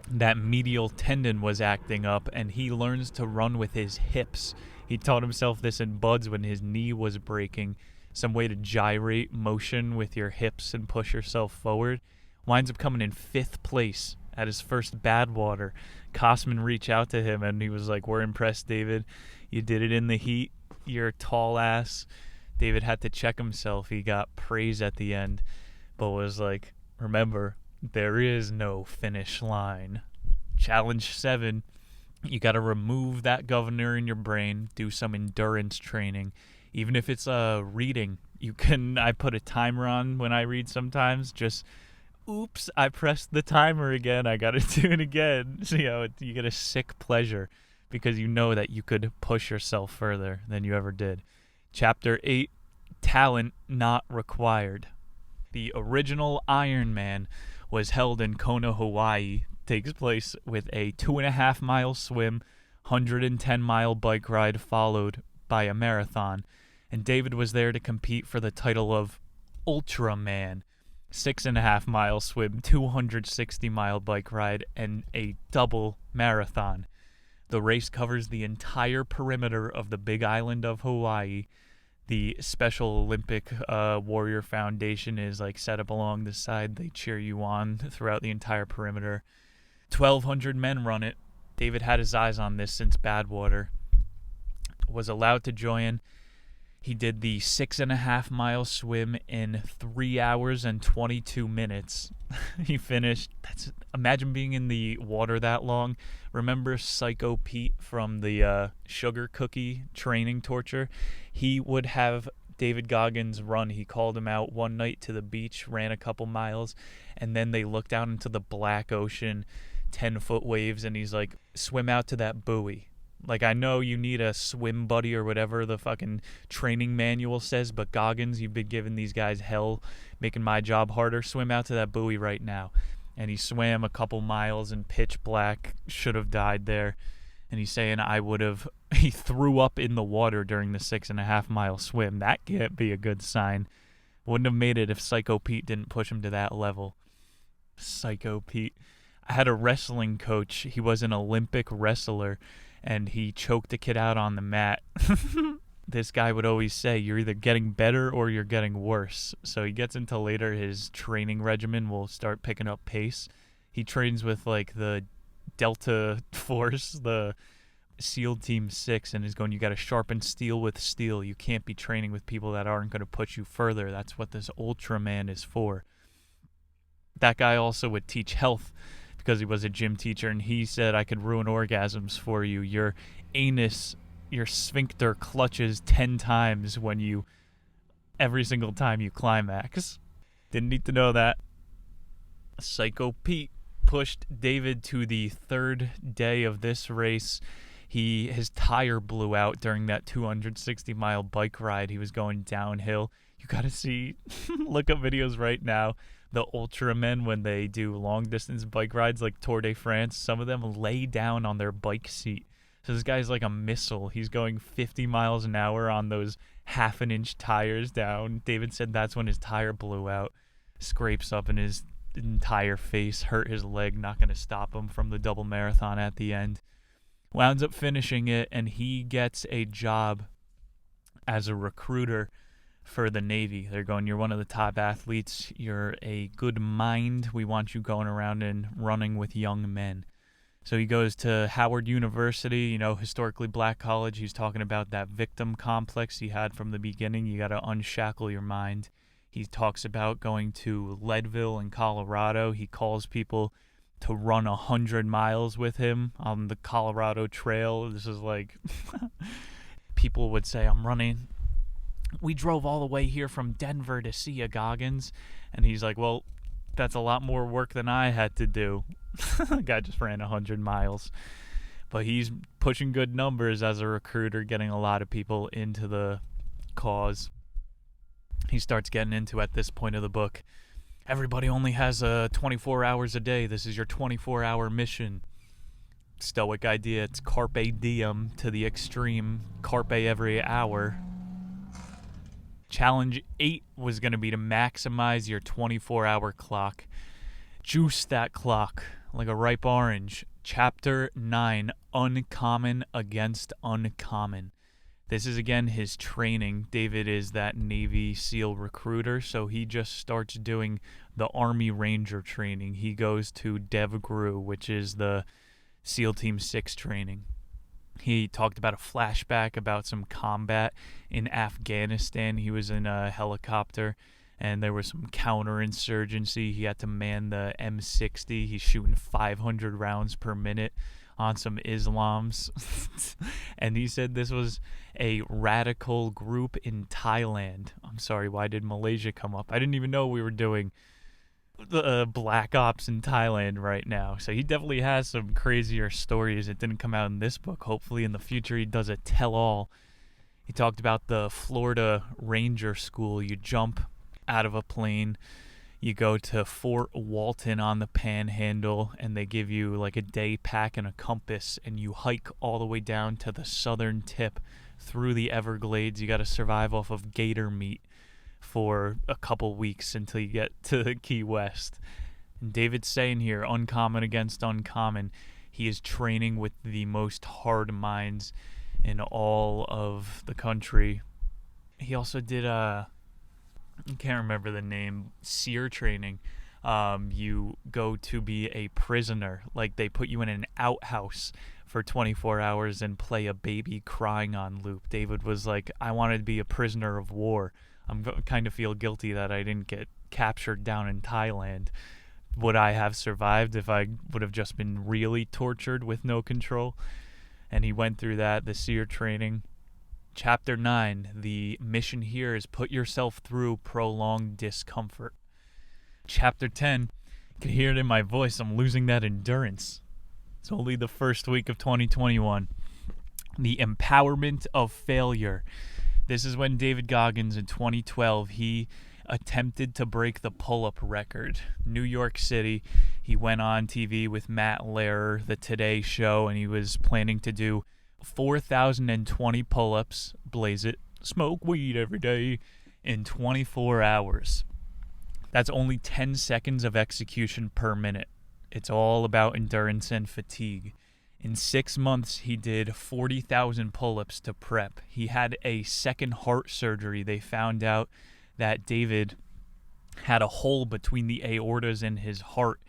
That medial tendon was acting up, and he learns to run with his hips. He taught himself this in Buds when his knee was breaking. Some way to gyrate motion with your hips and push yourself forward. Winds up coming in 5th place at his first Badwater. Kostman reached out to him and he was like, we're impressed, David. You did it in the heat. You're a tall ass. David had to check himself. He got praise at the end, but was like, remember, there is no finish line. Challenge 7. You got to remove that governor in your brain, do some endurance training. Even if it's reading, I put a timer on when I read sometimes. Just, oops, I pressed the timer again. I got to do it again. So, you get a sick pleasure because you know that you could push yourself further than you ever did. Chapter 8, talent not required. The original Iron Man was held in Kona, Hawaii. Takes place with a 2.5-mile swim, 110-mile bike ride followed by a marathon. And David was there to compete for the title of Ultraman. 6.5-mile swim, 260-mile bike ride, and a double marathon. The race covers the entire perimeter of the big island of Hawaii. The Special Olympic Warrior Foundation is like set up along the side. They cheer you on throughout the entire perimeter. 1,200 men run it. David had his eyes on this since Badwater. Was allowed to join. He did the 6.5-mile swim in 3 hours and 22 minutes. He finished. Imagine being in the water that long. Remember Psycho Pete from the sugar cookie training torture? He would have David Goggins run. He called him out one night to the beach, ran a couple miles, and then they looked out into the black ocean, 10-foot waves, and he's like, swim out to that buoy. Like, I know you need a swim buddy or whatever the fucking training manual says, but Goggins, you've been giving these guys hell, making my job harder. Swim out to that buoy right now. And he swam a couple miles in pitch black, should have died there. And he's saying he threw up in the water during the 6.5-mile swim. That can't be a good sign. Wouldn't have made it if Psycho Pete didn't push him to that level. Psycho Pete. I had a wrestling coach. He was an Olympic wrestler, and he choked a kid out on the mat. this guy would always say, you're either getting better or you're getting worse. So he gets into later his training regimen will start picking up pace. He trains with like the Delta Force, the SEAL Team 6, and is going, you got to sharpen steel with steel. You can't be training with people that aren't going to push you further. That's what this Ultraman is for. That guy also would teach health because he was a gym teacher, and he said, I could ruin orgasms for you. Your anus, your sphincter clutches 10 times every single time you climax. Didn't need to know that. Psycho Pete pushed David to the third day of this race. His tire blew out during that 260-mile bike ride. He was going downhill. You gotta see, look up videos right now. The Ultramen, when they do long-distance bike rides like Tour de France, some of them lay down on their bike seat. So this guy's like a missile. He's going 50 miles an hour on those half-an-inch tires down. David said that's when his tire blew out. Scrapes up in his entire face, hurt his leg, not going to stop him from the double marathon at the end. Wound up finishing it, and he gets a job as a recruiter for the Navy. They're going, you're one of the top athletes. You're a good mind. We want you going around and running with young men. So he goes to Howard University, historically black college. He's talking about that victim complex he had from the beginning. You got to unshackle your mind. He talks about going to Leadville in Colorado. He calls people to run 100 miles with him on the Colorado Trail. This is like, people would say, I'm running. We drove all the way here from Denver to see you, Goggins. And he's like, well, that's a lot more work than I had to do. The guy just ran 100 miles. But he's pushing good numbers as a recruiter, getting a lot of people into the cause. He starts getting into, at this point of the book, everybody only has 24 hours a day. This is your 24-hour mission. Stoic idea. It's carpe diem to the extreme. Carpe every hour. Challenge 8 was going to be to maximize your 24-hour clock. Juice that clock like a ripe orange. Chapter 9, Uncommon Against Uncommon. This is, again, his training. David is that Navy SEAL recruiter, so he just starts doing the Army Ranger training. He goes to DevGru, which is the SEAL Team 6 training. He talked about a flashback about some combat in Afghanistan. He was in a helicopter, and there was some counterinsurgency. He had to man the M60. He's shooting 500 rounds per minute on some Islams. And he said this was a radical group in Thailand. I'm sorry, why did Malaysia come up? I didn't even know we were doing the Black Ops in Thailand right now. So he definitely has some crazier stories that didn't come out in this book. Hopefully in the future he does a tell-all. He talked about the Florida Ranger School. You jump out of a plane, you go to Fort Walton on the Panhandle, and they give you like a day pack and a compass, and you hike all the way down to the southern tip through the Everglades. You got to survive off of gator meat for a couple weeks until you get to Key West. And David's saying here, uncommon against uncommon. He is training with the most hard minds in all of the country. He also did I can't remember the name, SEER training. You go to be a prisoner. Like they put you in an outhouse for 24 hours and play a baby crying on loop. David was like, I wanted to be a prisoner of war. I'm kind of feel guilty that I didn't get captured down in Thailand. Would I have survived if I would have just been really tortured with no control? And he went through that, the SEER training. Chapter 9, the mission here is put yourself through prolonged discomfort. Chapter 10, you can hear it in my voice, I'm losing that endurance. It's only the first week of 2021. The empowerment of failure. This is when David Goggins in 2012, he attempted to break the pull-up record. New York City, he went on TV with Matt Lehrer, the Today Show, and he was planning to do 4,020 pull-ups, blaze it, smoke weed every day, in 24 hours. That's only 10 seconds of execution per minute. It's all about endurance and fatigue. In 6 months, he did 40,000 pull-ups to prep. He had a second heart surgery. They found out that David had a hole between the aortas in his heart.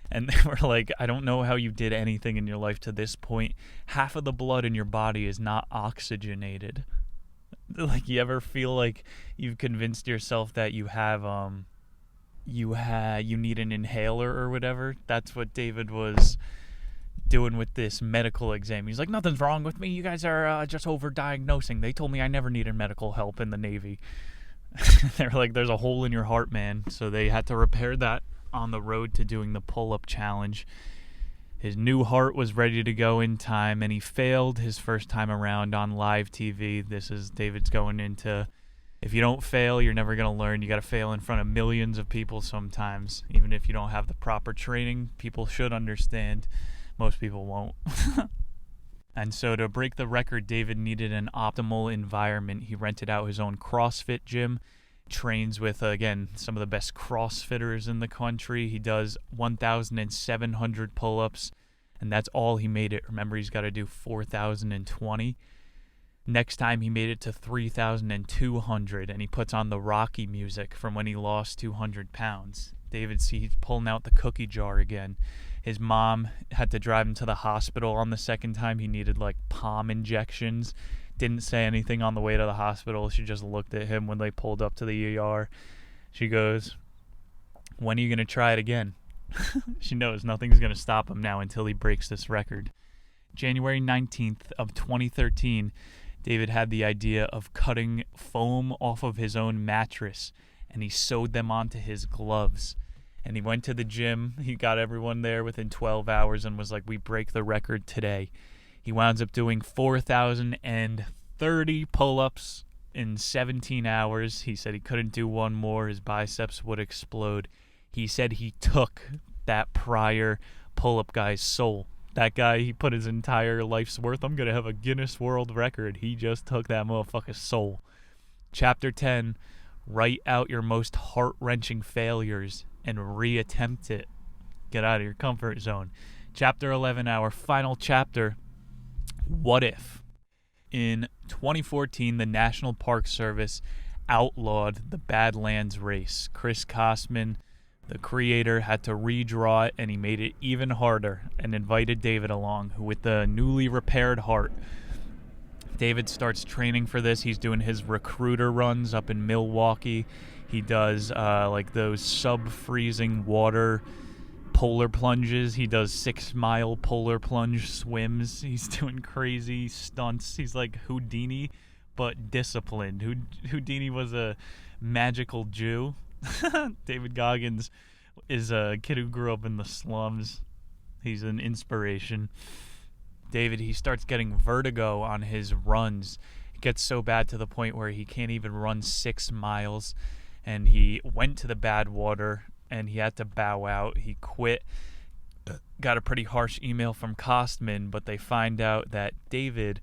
And they were like, I don't know how you did anything in your life to this point. Half of the blood in your body is not oxygenated. Like, you ever feel like you've convinced yourself that you have, you need an inhaler or whatever? That's what David was doing with this medical exam. He's like, nothing's wrong with me. You guys are just over-diagnosing. They told me I never needed medical help in the Navy. They're like, there's a hole in your heart, man. So they had to repair that on the road to doing the pull-up challenge. His new heart was ready to go in time, and he failed his first time around on live TV. This is David's going into, if you don't fail, you're never going to learn. You got to fail in front of millions of people sometimes. Even if you don't have the proper training, people should understand. Most people won't. And so to break the record, David needed an optimal environment. He rented out his own CrossFit gym, trains with, again, some of the best CrossFitters in the country. He does 1,700 pull-ups, and that's all he made it. Remember, he's got to do 4,020. Next time, he made it to 3,200, and he puts on the Rocky music from when he lost 200 pounds. David's he's pulling out the cookie jar again. His mom had to drive him to the hospital on the second time. He needed, like, palm injections. Didn't say anything on the way to the hospital. She just looked at him when they pulled up to the ER. She goes, when are you going to try it again? She knows nothing's going to stop him now until he breaks this record. January 19th of 2013, David had the idea of cutting foam off of his own mattress, and he sewed them onto his gloves. And he went to the gym. He got everyone there within 12 hours and was like, we break the record today. He winds up doing 4,030 pull-ups in 17 hours. He said he couldn't do one more. His biceps would explode. He said he took that prior pull-up guy's soul. That guy, he put his entire life's worth. I'm going to have a Guinness World Record. He just took that motherfucker's soul. Chapter 10, write out your most heart-wrenching failures and reattempt it. Get out of your comfort zone. Chapter 11, our final chapter, what if? In 2014, the National Park Service outlawed the Badlands race. Chris Kostman, the creator, had to redraw it, and he made it even harder and invited David along, who with the newly repaired heart. David starts training for this. He's doing his recruiter runs up in Milwaukee. He does like those sub-freezing water polar plunges. He does 6-mile polar plunge swims. He's doing crazy stunts. He's like Houdini, but disciplined. Houdini was a magical Jew. David Goggins is a kid who grew up in the slums. He's an inspiration. David, he starts getting vertigo on his runs. It gets so bad to the point where he can't even run 6 miles. And he went to the bad water, and he had to bow out. He quit. Got a pretty harsh email from Kostman, but they find out that David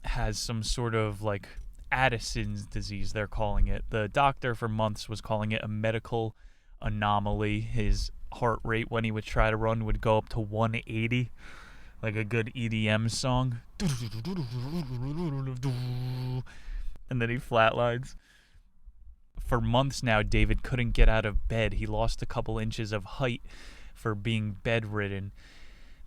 has some sort of, like, Addison's disease, they're calling it. The doctor for months was calling it a medical anomaly. His heart rate when he would try to run would go up to 180, like a good EDM song. And then he flatlines. For months now, David couldn't get out of bed. He lost a couple inches of height for being bedridden.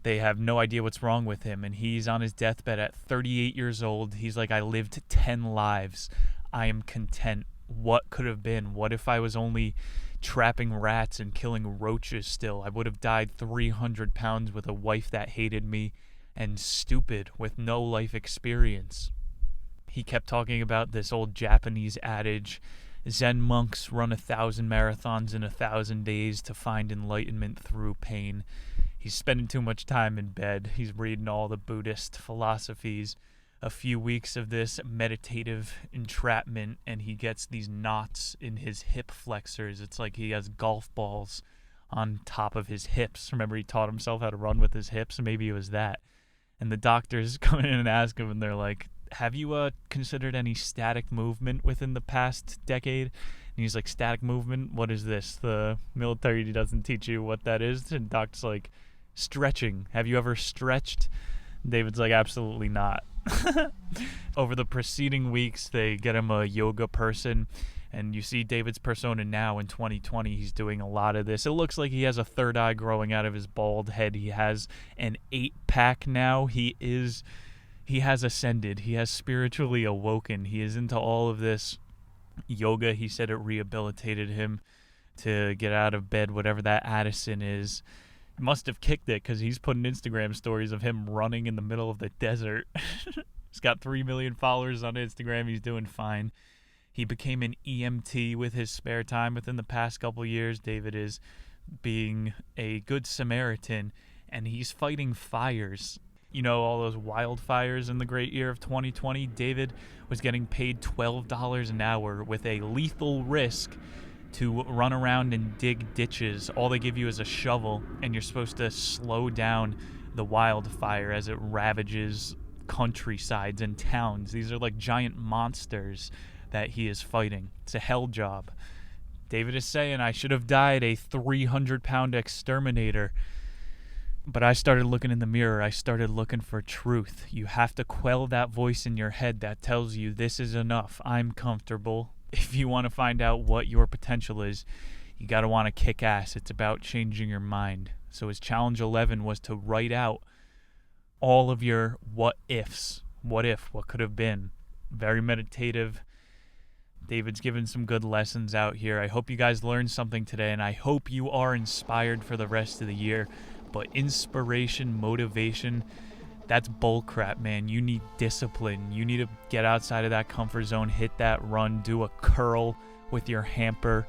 They have no idea what's wrong with him, and he's on his deathbed at 38 years old. He's like, I lived 10 lives. I am content. What could have been? What if I was only trapping rats and killing roaches still? I would have died 300 pounds with a wife that hated me and stupid with no life experience. He kept talking about this old Japanese adage, Zen monks run 1,000 marathons in 1,000 days to find enlightenment through pain. He's spending too much time in bed. He's reading all the Buddhist philosophies. A few weeks of this meditative entrapment, and he gets these knots in his hip flexors. It's like he has golf balls on top of his hips. Remember, he taught himself how to run with his hips? Maybe it was that. And the doctors come in and ask him, and they're like, have you considered any static movement within the past decade? And he's like, static movement? What is this? The military doesn't teach you what that is. And doctor's like, Stretching. Have you ever stretched? David's like, absolutely not. Over the preceding weeks, they get him a yoga person, and you see David's persona now in 2020. He's doing a lot of this. It looks like he has a third eye growing out of his bald head. He has an 8-pack now. He has ascended. He has spiritually awoken. He is into all of this yoga. He said it rehabilitated him to get out of bed, whatever that Addison is. Must have kicked it, because he's putting Instagram stories of him running in the middle of the desert. He's got 3 million followers on Instagram. He's doing fine. He became an EMT with his spare time within the past couple years. David is being a good Samaritan, and he's fighting fires. You know, all those wildfires in the great year of 2020? David was getting paid $12 an hour with a lethal risk to run around and dig ditches. All they give you is a shovel, and you're supposed to slow down the wildfire as it ravages countrysides and towns. These are like giant monsters that he is fighting. It's a hell job. David is saying, I should have died a 300-pound exterminator. But I started looking in the mirror. I started looking for truth. You have to quell that voice in your head that tells you this is enough. I'm comfortable. If you want to find out what your potential is, you got to want to kick ass. It's about changing your mind. So his challenge 11 was to write out all of your what ifs. What if? What could have been? Very meditative. David's given some good lessons out here. I hope you guys learned something today, and I hope you are inspired for the rest of the year. But inspiration, motivation, that's bullcrap, man. You need discipline. You need to get outside of that comfort zone, hit that run, do a curl with your hamper.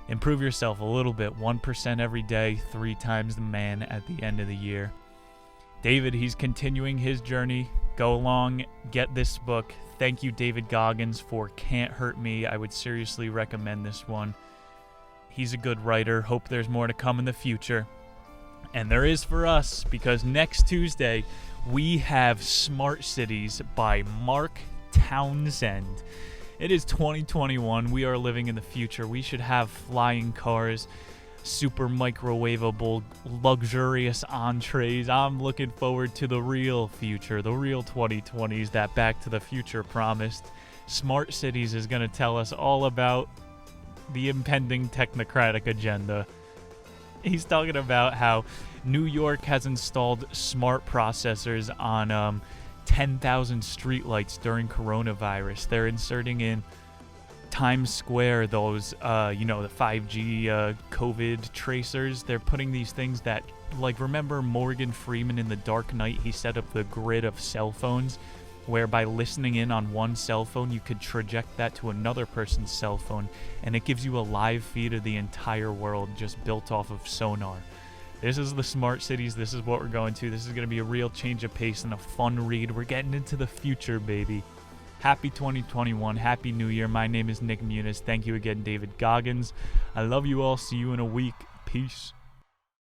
Improve yourself a little bit, 1% every day, 3 times the man at the end of the year. David, he's continuing his journey. Go along, get this book. Thank you, David Goggins, for Can't Hurt Me. I would seriously recommend this one. He's a good writer. Hope there's more to come in the future. And there is for us, because next Tuesday, we have Smart Cities by Mark Townsend. It is 2021. We are living in the future. We should have flying cars, super microwavable, luxurious entrees. I'm looking forward to the real future, the real 2020s that Back to the Future promised. Smart Cities is going to tell us all about the impending technocratic agenda. He's talking about how New York has installed smart processors on 10,000 streetlights during coronavirus. They're inserting in Times Square those, the 5G COVID tracers. They're putting these things that, like, remember Morgan Freeman in The Dark Knight? He set up the grid of cell phones, where by listening in on one cell phone, you could traject that to another person's cell phone, and it gives you a live feed of the entire world just built off of sonar. This is the Smart Cities. This is what we're going to. This is going to be a real change of pace and a fun read. We're getting into the future, baby. Happy 2021. Happy New Year. My name is Nick Muniz. Thank you again, David Goggins. I love you all. See you in a week. Peace.